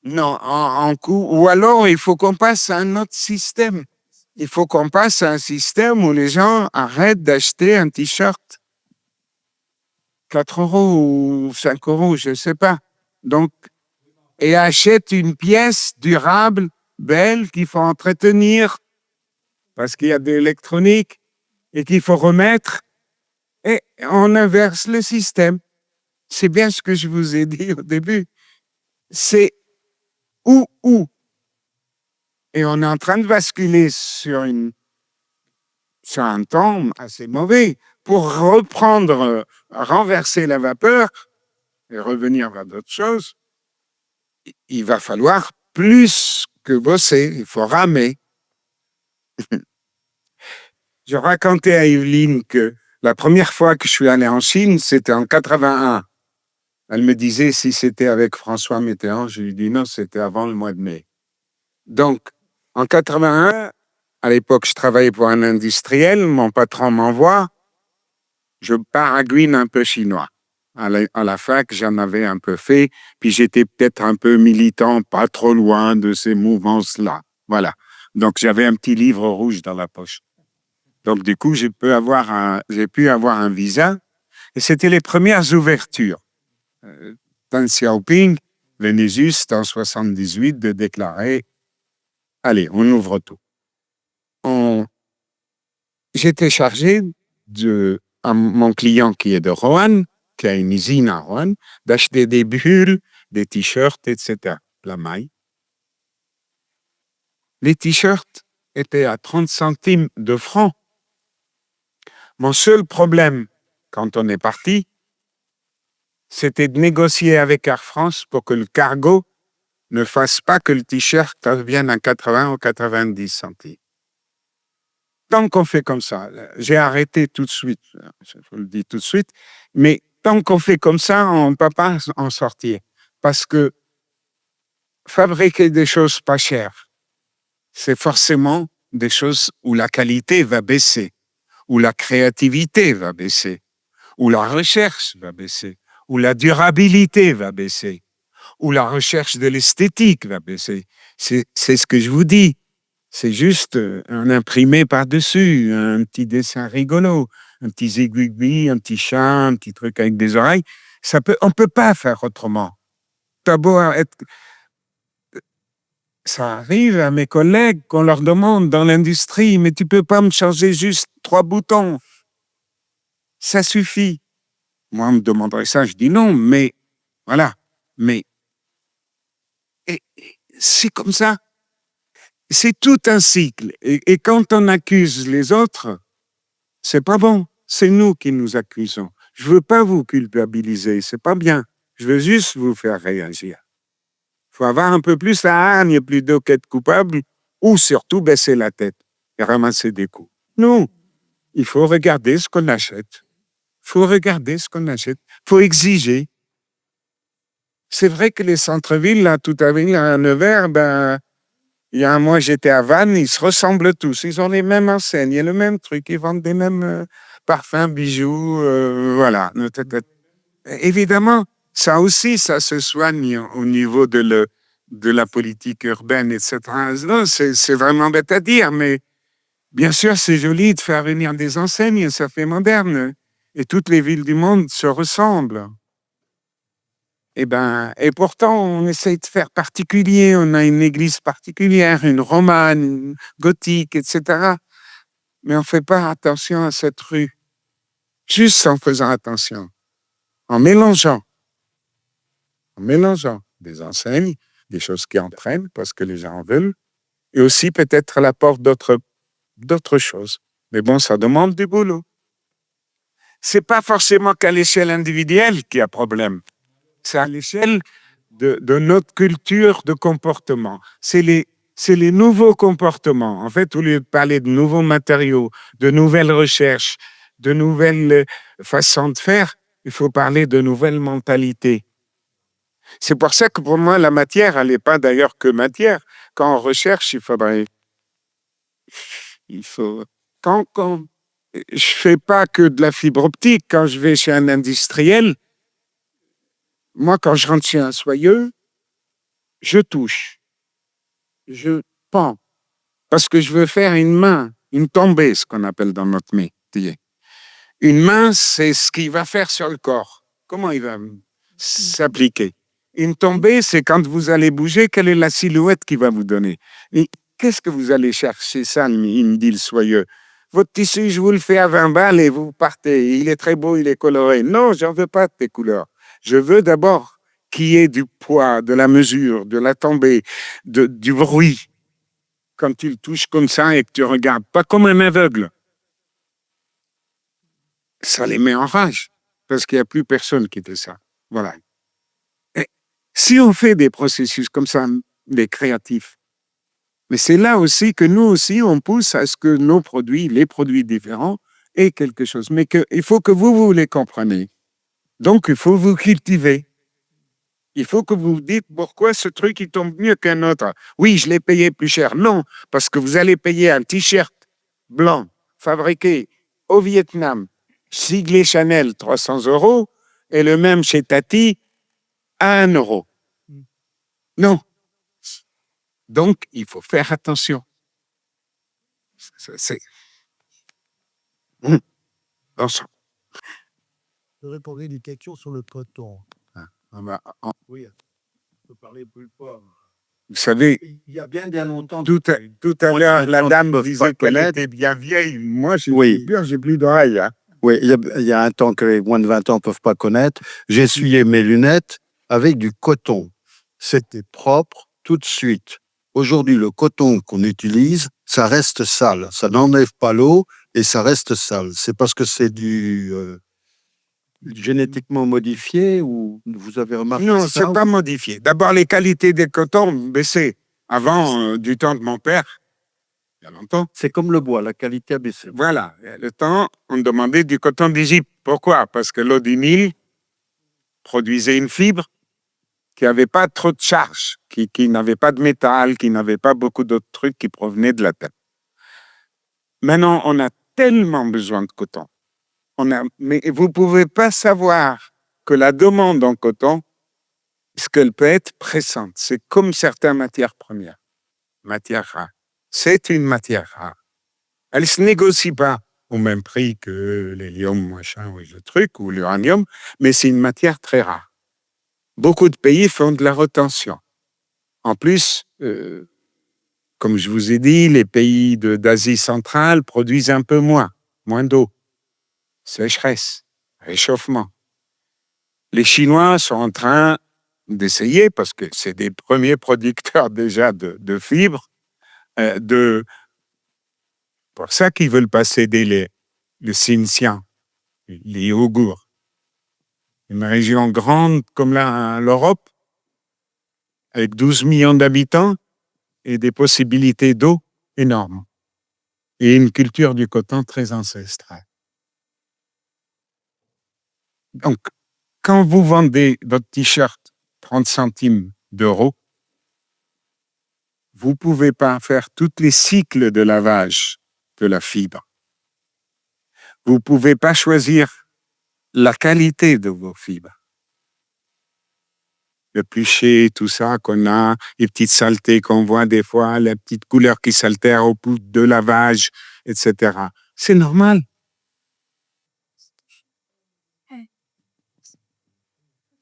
non, en coup. Ou alors, il faut qu'on passe à un autre système. Il faut qu'on passe à un système où les gens arrêtent d'acheter un t-shirt 4 € ou 5 €, je ne sais pas. Donc, et achètent une pièce durable, belle, qu'il faut entretenir parce qu'il y a de l'électronique et qu'il faut remettre. Et on inverse le système. C'est bien ce que je vous ai dit au début. C'est ou. Et on est en train de basculer sur un temps assez mauvais pour reprendre, renverser la vapeur et revenir vers d'autres choses. Il va falloir plus que bosser, il faut ramer. Je racontais à Evelyne que la première fois que je suis allé en Chine, c'était en 81. Elle me disait si c'était avec François Mitterrand. Je lui dis non, c'était avant le mois de mai. Donc, en 81, à l'époque, je travaillais pour un industriel. Mon patron m'envoie. Je baragouine un peu chinois. À la fac, j'en avais un peu fait. Puis j'étais peut-être un peu militant, pas trop loin de ces mouvances-là. Voilà. Donc, j'avais un petit livre rouge dans la poche. Donc, du coup, j'ai pu avoir un visa. Et c'était les premières ouvertures. Deng Xiaoping venait juste en 78 de déclarer « Allez, on ouvre tout ». J'étais chargé à mon client qui est de Roanne, qui a une usine à Roanne, d'acheter des bulles, des t-shirts, etc. La maille. Les t-shirts étaient à 30 centimes de francs. Mon seul problème, quand on est parti, c'était de négocier avec Air France pour que le cargo ne fasse pas que le t-shirt revienne à 80 ou 90 centimes. Tant qu'on fait comme ça, j'ai arrêté tout de suite, je vous le dis tout de suite, mais tant qu'on fait comme ça, on ne peut pas en sortir. Parce que fabriquer des choses pas chères, c'est forcément des choses où la qualité va baisser, où la créativité va baisser, où la recherche va baisser, où la durabilité va baisser, où la recherche de l'esthétique va baisser. C'est ce que je vous dis. C'est juste un imprimé par-dessus, un petit dessin rigolo, un petit zigouigui, un petit chat, un petit truc avec des oreilles. On ne peut pas faire autrement. T'as beau être... Ça arrive à mes collègues qu'on leur demande dans l'industrie, mais tu ne peux pas me changer juste 3 boutons. Ça suffit. Moi, on me demanderait ça, je dis non, mais voilà. Mais et c'est comme ça. C'est tout un cycle. Et quand on accuse les autres, c'est pas bon. C'est nous qui nous accusons. Je veux pas vous culpabiliser, c'est pas bien. Je veux juste vous faire réagir. Il faut avoir un peu plus la hargne plutôt qu'être coupable, ou surtout baisser la tête et ramasser des coups. Non, il faut regarder ce qu'on achète. Il faut regarder ce qu'on achète. Il faut exiger. C'est vrai que les centres-villes, là, tout à l'heure, à Nevers, il y a un mois, j'étais à Vannes, ils se ressemblent tous. Ils ont les mêmes enseignes, il y a le même truc, ils vendent des mêmes parfums, bijoux, voilà. Évidemment, ça aussi, ça se soigne au niveau de la politique urbaine, etc. Non, c'est vraiment bête à dire, mais bien sûr, c'est joli de faire venir des enseignes, ça fait moderne. Et toutes les villes du monde se ressemblent. Et pourtant, on essaye de faire particulier. On a une église particulière, une romane, une gothique, etc. Mais on ne fait pas attention à cette rue. Juste en faisant attention. En mélangeant des enseignes, des choses qui entraînent parce que les gens en veulent, et aussi peut-être l'apport d'autres choses. Mais bon, ça demande du boulot. C'est pas forcément qu'à l'échelle individuelle qu'il y a problème. C'est à l'échelle de notre culture de comportement. C'est les nouveaux comportements. En fait, au lieu de parler de nouveaux matériaux, de nouvelles recherches, de nouvelles façons de faire, il faut parler de nouvelles mentalités. C'est pour ça que pour moi, la matière, elle n'est pas d'ailleurs que matière. Quand on recherche, quand Je fais pas que de la fibre optique. Quand je vais chez un industriel, moi, quand je rentre chez un soyeux, je touche, je pends, parce que je veux faire une main, une tombée, ce qu'on appelle dans notre métier. Une main, c'est ce qu'il va faire sur le corps. Comment il va s'appliquer? Une tombée, c'est quand vous allez bouger, quelle est la silhouette qu'il va vous donner. Et qu'est-ce que vous allez chercher ça, il me dit le soyeux. Votre tissu, je vous le fais à 20 balles et vous partez. Il est très beau, il est coloré. Non, j'en veux pas de tes couleurs. Je veux d'abord qu'il y ait du poids, de la mesure, de la tombée, du bruit. Quand tu le touches comme ça et que tu regardes, pas comme un aveugle. Ça les met en rage, parce qu'il n'y a plus personne qui fait ça. Voilà. Et si on fait des processus comme ça, des créatifs, mais c'est là aussi que nous aussi, on pousse à ce que nos produits, les produits différents, aient quelque chose. Mais il faut que vous les compreniez. Donc, il faut vous cultiver. Il faut que vous vous dites pourquoi ce truc, il tombe mieux qu'un autre. Oui, je l'ai payé plus cher. Non, parce que vous allez payer un t-shirt blanc, fabriqué au Vietnam, siglé Chanel, 300 €, et le même chez Tati, à 1 €. Non. Donc, il faut faire attention. C'est... Bon sang. Je voudrais poser une question sur le coton. Oui, on peut parler plus fort. Vous savez, Il y a bien longtemps. tout à l'heure, la dame peuvent disait pas qu'elle connaître. était bien vieille. Moi, j'ai Oui. j'ai plus d'oreilles. Hein. Oui, il y a un temps que les moins de 20 ans ne peuvent pas connaître. J'essuyais mes lunettes avec du coton. C'était propre tout de suite. Aujourd'hui, le coton qu'on utilise, ça reste sale. Ça n'enlève pas l'eau et ça reste sale. C'est parce que c'est du génétiquement modifié ou vous avez remarqué Non, ça? c'est pas modifié. D'abord, les qualités des cotons ont baissé. Avant, du temps de mon père, il y a longtemps, C'est comme le bois, la qualité a baissé. voilà, le temps, on demandait du coton d'Égypte. Pourquoi? Parce que l'eau du Nil produisait une fibre qui n'avait pas trop de charge, qui n'avait pas de métal, qui n'avait pas beaucoup d'autres trucs qui provenaient de la terre. Maintenant, on a tellement besoin de coton. Mais vous ne pouvez pas savoir que la demande en coton, ce qu'elle peut être pressante. C'est comme certaines matières premières, matières rares. C'est une matière rare. Elle ne se négocie pas au même prix que l'hélium, machin, ou le truc, ou l'uranium, mais c'est une matière très rare. Beaucoup de pays font de la retention. En plus, comme je vous ai dit, les pays d'Asie centrale produisent un peu moins d'eau. Sécheresse, réchauffement. Les Chinois sont en train d'essayer, parce que c'est des premiers producteurs déjà de fibres, pour ça qu'ils veulent passer le Xinjiang, les Ouïghours. Une région grande comme l'Europe, avec 12 millions d'habitants et des possibilités d'eau énormes. Et une culture du coton très ancestrale. Donc, quand vous vendez votre t-shirt 30 centimes d'euros, vous ne pouvez pas faire tous les cycles de lavage de la fibre. Vous ne pouvez pas choisir la qualité de vos fibres. Le pluché, tout ça qu'on a, les petites saletés qu'on voit des fois, les petites couleurs qui s'altèrent au bout de lavage, etc. C'est normal.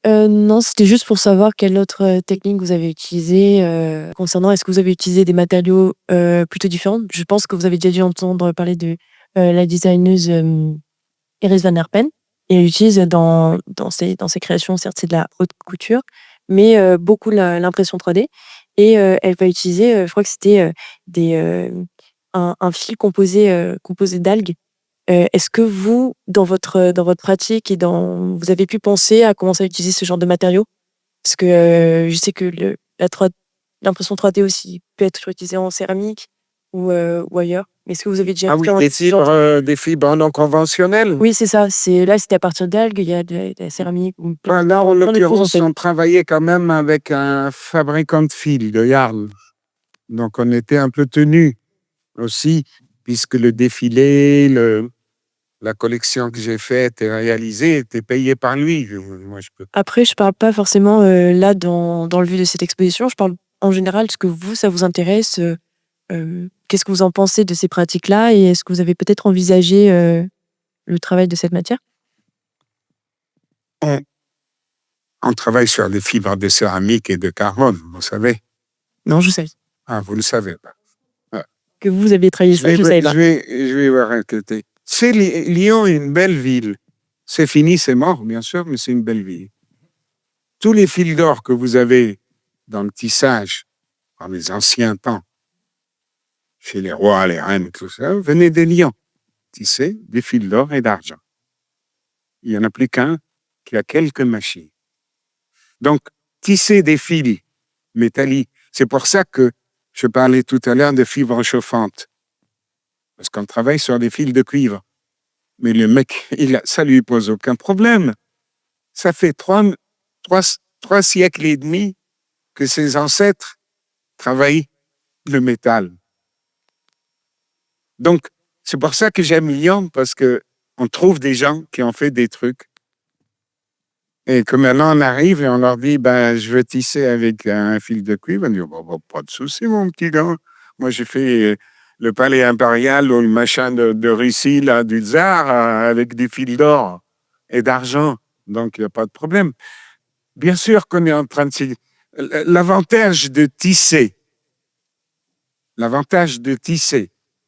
Non, c'était juste pour savoir quelle autre technique vous avez utilisée concernant est-ce que vous avez utilisé des matériaux plutôt différents? Je pense que vous avez déjà dû entendre parler de la designeuse Iris Van Herpen. Et elle utilise dans ses créations, certes c'est de la haute couture, mais beaucoup l'impression 3D. Et elle va utiliser, je crois que c'était un fil composé d'algues. Est-ce que vous, dans votre pratique vous avez pu penser à commencer à utiliser ce genre de matériaux? Parce que je sais que l'impression 3D aussi peut être utilisée en céramique ou ailleurs. Est-ce que vous avez déjà expérimenté ce genre de... des fibres non conventionnelles. Oui, c'est ça. Là, c'était à partir d'algues, il y a de la céramique. Ou Là, en plein de choses, en l'occurrence, fait. on travaillait quand même avec un fabricant de fils, de Yarl. Donc, on était un peu tenus aussi, puisque le défilé, La collection que j'ai faite et réalisée était payée par lui. Moi, je peux. Après, je parle pas forcément là dans le vue de cette exposition. Je parle en général, est-ce que vous, ça vous intéresse qu'est-ce que vous en pensez de ces pratiques-là et est-ce que vous avez peut-être envisagé le travail de cette matière? On travaille sur des fibres de céramique et de carbone, vous savez. Non, je sais. Ah, vous le savez pas. Que vous aviez travaillé ça, je savais pas. Je vais vous raconter. Lyon est une belle ville. C'est fini, c'est mort, bien sûr, mais c'est une belle ville. Tous les fils d'or que vous avez dans le tissage, dans les anciens temps, chez les rois, les reines, tout ça, venaient de Lyon. Tisser des fils d'or et d'argent. Il n'y en a plus qu'un qui a quelques machines. Donc, tisser des fils métalliques, c'est pour ça que je parlais tout à l'heure de fibres chauffantes. Parce qu'on travaille sur des fils de cuivre. Mais le mec, ça lui pose aucun problème. Ça fait trois siècles et demi que ses ancêtres travaillent le métal. Donc, c'est pour ça que j'aime Lyon, parce que on trouve des gens qui ont fait des trucs. Et que maintenant, on arrive et on leur dit, je veux tisser avec un fil de cuivre. On dit, pas de souci, mon petit gars. Moi, j'ai fait le palais impérial ou le machin de Russie, là, du tsar, avec des fils d'or et d'argent. Donc, il n'y a pas de problème. Bien sûr qu'on est en train de... L'avantage de tisser,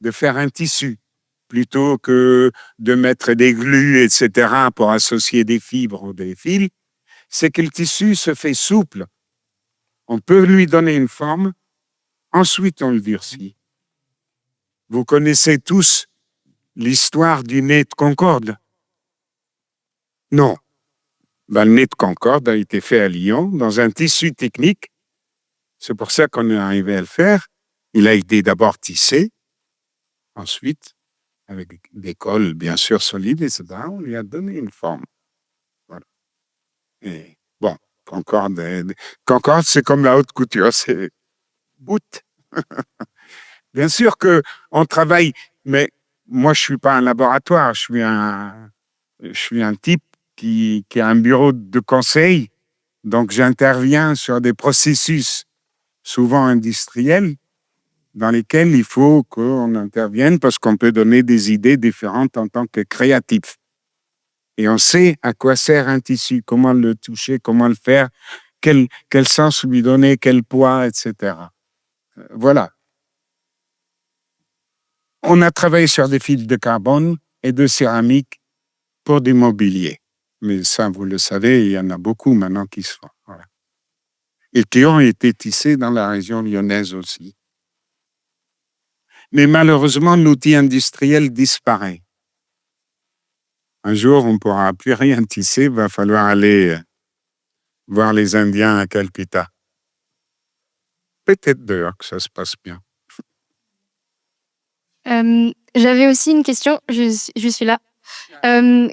de faire un tissu, plutôt que de mettre des glues, etc., pour associer des fibres ou des fils, c'est que le tissu se fait souple. On peut lui donner une forme, ensuite on le durcit. Vous connaissez tous l'histoire du nez de Concorde? Non. Le nez de Concorde a été fait à Lyon, dans un tissu technique. C'est pour ça qu'on est arrivé à le faire. Il a été d'abord tissé, ensuite, avec des cols bien sûr solides, etc., on lui a donné une forme. Voilà. Et bon, Concorde, c'est comme la haute couture, c'est bout. Bien sûr qu'on travaille, mais moi, je suis pas un laboratoire, je suis un type qui a un bureau de conseil, donc j'interviens sur des processus souvent industriels dans lesquels il faut qu'on intervienne parce qu'on peut donner des idées différentes en tant que créatif. Et on sait à quoi sert un tissu, comment le toucher, comment le faire, quel sens lui donner, quel poids, etc. Voilà. On a travaillé sur des fils de carbone et de céramique pour du mobilier. Mais ça, vous le savez, il y en a beaucoup maintenant qui se font. Voilà. Et qui ont été tissés dans la région lyonnaise aussi. Mais malheureusement, l'outil industriel disparaît. Un jour, on ne pourra plus rien tisser, il va falloir aller voir les Indiens à Calcutta. Peut-être d'ailleurs que ça se passe bien. J'avais aussi une question, je suis là.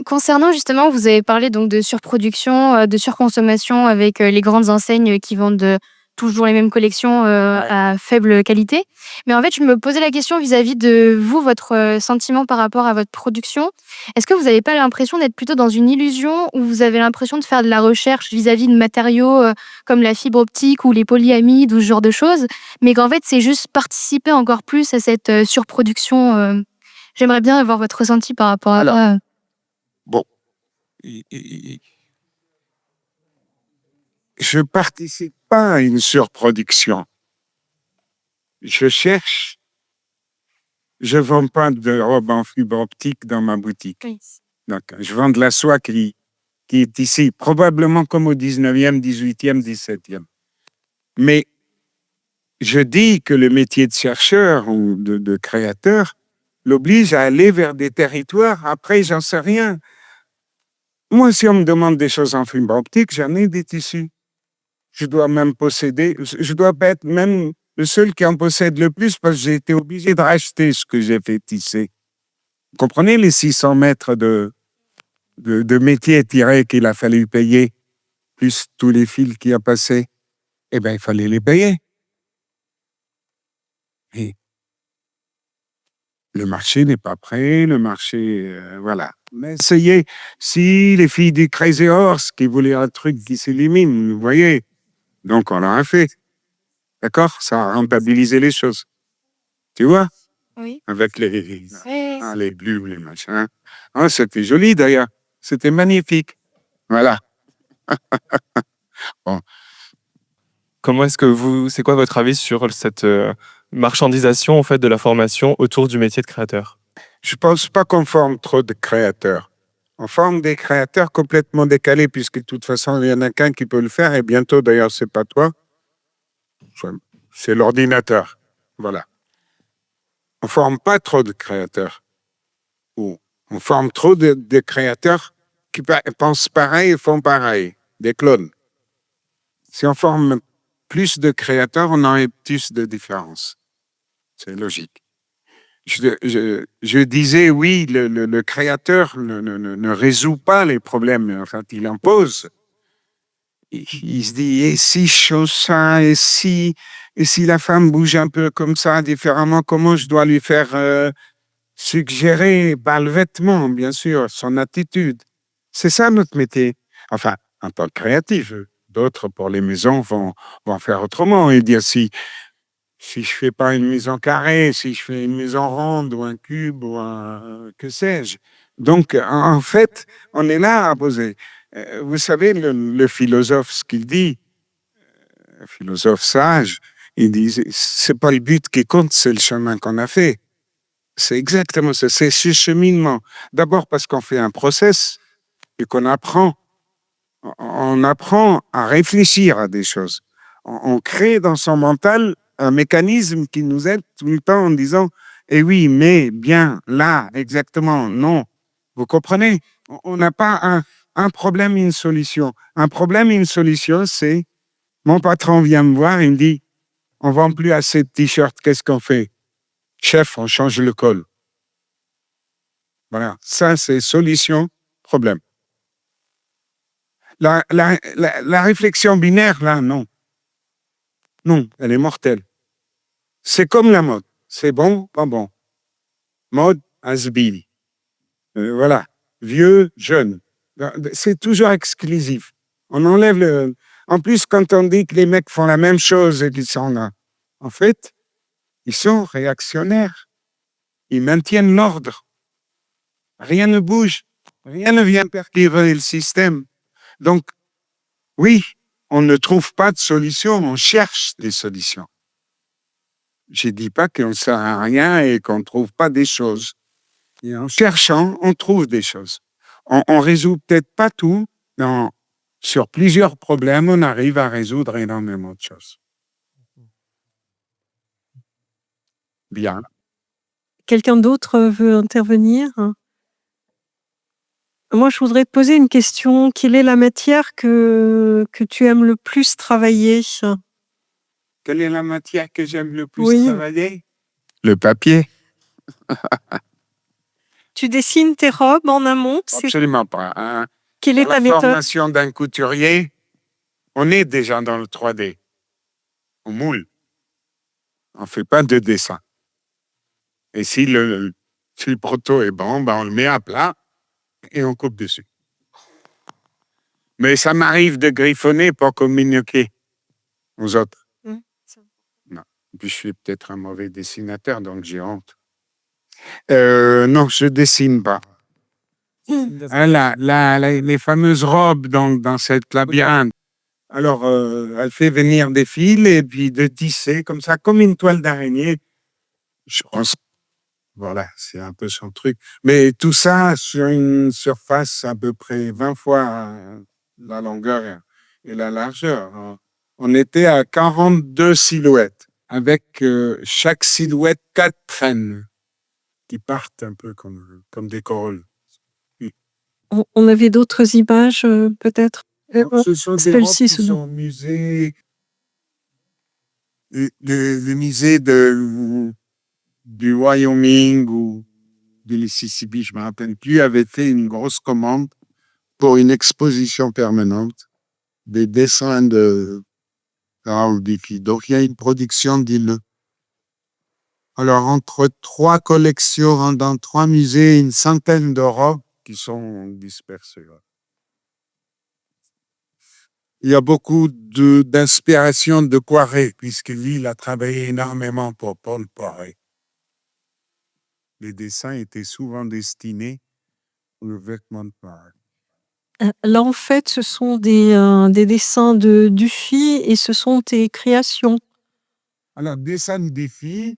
Concernant justement, vous avez parlé donc de surproduction, de surconsommation avec les grandes enseignes qui vendent toujours les mêmes collections à faible qualité. Mais en fait, je me posais la question vis-à-vis de vous, votre sentiment par rapport à votre production. Est-ce que vous n'avez pas l'impression d'être plutôt dans une illusion ou vous avez l'impression de faire de la recherche vis-à-vis de matériaux comme la fibre optique ou les polyamides ou ce genre de choses, mais qu'en fait, c'est juste participer encore plus à cette surproduction J'aimerais bien avoir votre ressenti par rapport à ça. Bon. Je participe pas à une surproduction. Je vends pas de robes en fibre optique dans ma boutique. Oui. Donc, je vends de la soie qui est ici, probablement comme au 19e, 18e, 17e. Mais je dis que le métier de chercheur ou de créateur l'oblige à aller vers des territoires. Après, j'en sais rien. Moi, si on me demande des choses en fibre optique, j'en ai des tissus. Je dois être même le seul qui en possède le plus parce que j'ai été obligé de racheter ce que j'ai fait tisser. Vous comprenez les 600 mètres de métier tiré qu'il a fallu payer, plus tous les fils qu'il a passés? Eh bien, il fallait les payer. Et Le marché n'est pas prêt, le marché, voilà. Mais essayez, si les filles du Crazy Horse qui voulaient un truc qui s'élimine, vous voyez, donc on l'a fait. D'accord? Ça a rentabilisé les choses. Tu vois? Oui. Avec les Ouais. les bleus, les machins. Ah, c'était joli d'ailleurs. C'était magnifique. Voilà. Comment est-ce que c'est quoi votre avis sur cette marchandisation en fait de la formation autour du métier de créateur? Je pense pas qu'on forme trop de créateurs. On forme des créateurs complètement décalés, puisque de toute façon, il y en a qu'un qui peut le faire, et bientôt, d'ailleurs, c'est pas toi, c'est l'ordinateur. Voilà. On forme pas trop de créateurs. Ou on forme trop de créateurs qui pensent pareil et font pareil. Des clones. Si on forme plus de créateurs, on aurait plus de différences. C'est logique. Je disais, oui, le créateur ne résout pas les problèmes. En fait, il en pose. Il se dit, et si je chose ça, et si la femme bouge un peu comme ça, différemment, comment je dois lui faire suggérer, par le vêtement, bien sûr, son attitude. C'est ça notre métier. Enfin, en tant que créatif, d'autres pour les maisons vont faire autrement et dire si je fais pas une maison carrée, si je fais une maison ronde ou un cube ou un que sais-je. Donc, en fait, on est là à poser. Vous savez, le philosophe, ce qu'il dit, un philosophe sage, il dit, c'est pas le but qui compte, c'est le chemin qu'on a fait. C'est exactement ça, c'est ce cheminement. D'abord parce qu'on fait un process et qu'on apprend. On apprend à réfléchir à des choses. On crée dans son mental un mécanisme qui nous aide tout le temps en disant « Eh oui, mais, bien, là, exactement, non. » Vous comprenez? On n'a pas un problème et une solution. Un problème et une solution, c'est mon patron vient me voir et me dit « On ne vend plus assez de t-shirts, qu'est-ce qu'on fait? » Chef, on change le col. Voilà, ça c'est solution, problème. La réflexion binaire, là, non. Non, elle est mortelle. C'est comme la mode. C'est bon, pas bon. Mode, has-been. Voilà. Vieux, jeune. C'est toujours exclusif. On enlève le... En plus, quand on dit que les mecs font la même chose et qu'ils sont là, en fait, ils sont réactionnaires. Ils maintiennent l'ordre. Rien ne bouge. Rien ne vient perturber le système. Donc, oui, on ne trouve pas de solution, on cherche des solutions. Je ne dis pas qu'on ne sert à rien et qu'on ne trouve pas des choses. Et en cherchant, on trouve des choses. On ne résout peut-être pas tout, mais sur plusieurs problèmes, on arrive à résoudre énormément de choses. Bien. Quelqu'un d'autre veut intervenir? Moi, je voudrais te poser une question. Quelle est la matière que tu aimes le plus travailler? Quelle est la matière que j'aime le plus Oui. travailler? Le papier. Tu dessines tes robes en amont? Absolument pas. Hein. Quelle est Dans ta la méthode? formation d'un couturier, on est déjà dans le 3D. On moule. On ne fait pas de dessin. Et si le proto est bon, ben on le met à plat et on coupe dessus. Mais ça m'arrive de griffonner pour communiquer aux autres. Non. Puis je suis peut-être un mauvais dessinateur, donc j'ai honte. Non, je dessine pas. Hein, les fameuses robes dans cette labyrinthe. Alors, elle fait venir des fils et puis de tisser comme ça, comme une toile d'araignée. Je pense, voilà, c'est un peu son truc. Mais tout ça sur une surface à peu près 20 fois la longueur et la largeur. On était à 42 silhouettes, avec chaque silhouette 4 traînes qui partent un peu comme des corolles. On avait d'autres images, peut-être? Ce sont des robes qui sont au musée, le musée du Wyoming ou du Mississippi, je ne me rappelle plus, avait fait une grosse commande pour une exposition permanente des dessins de Harold Dickey. Donc, il y a une production, dis-le. Alors, entre 3 collections dans 3 musées, une centaine de robes qui sont dispersées. Il y a beaucoup d'inspiration de Poiret, puisque lui, il a travaillé énormément pour Paul Poiret. Les dessins étaient souvent destinés aux vêtements de Poiret. Là, en fait, ce sont des dessins de Dufy et ce sont tes créations. Alors, dessin des filles,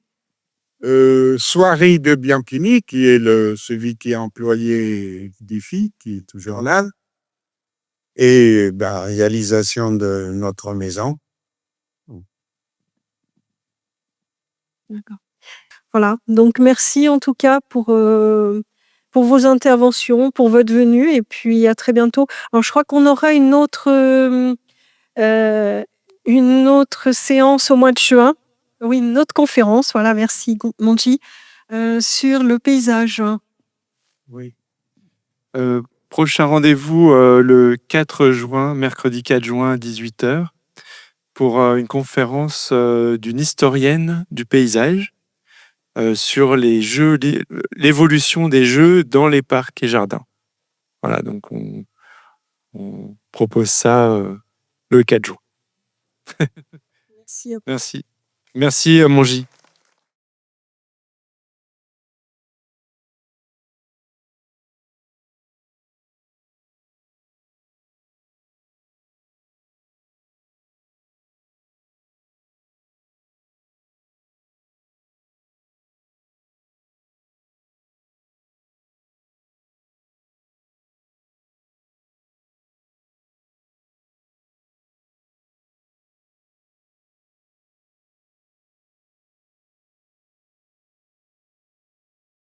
Soirée de Bianchini, qui est celui qui a employé Dufy, qui est toujours là, et réalisation de notre maison. D'accord. Voilà, donc merci en tout cas pour vos interventions, pour votre venue et puis à très bientôt. Alors je crois qu'on aura une autre séance au mois de juin. Oui, une autre conférence, voilà, merci Monji, sur le paysage. Oui. Prochain rendez-vous le 4 juin, mercredi 4 juin à 18h, pour une conférence d'une historienne du paysage sur les jeux, l'évolution des jeux dans les parcs et jardins. Voilà, donc on propose ça le 4 juin. Merci. Merci. Merci, Monji.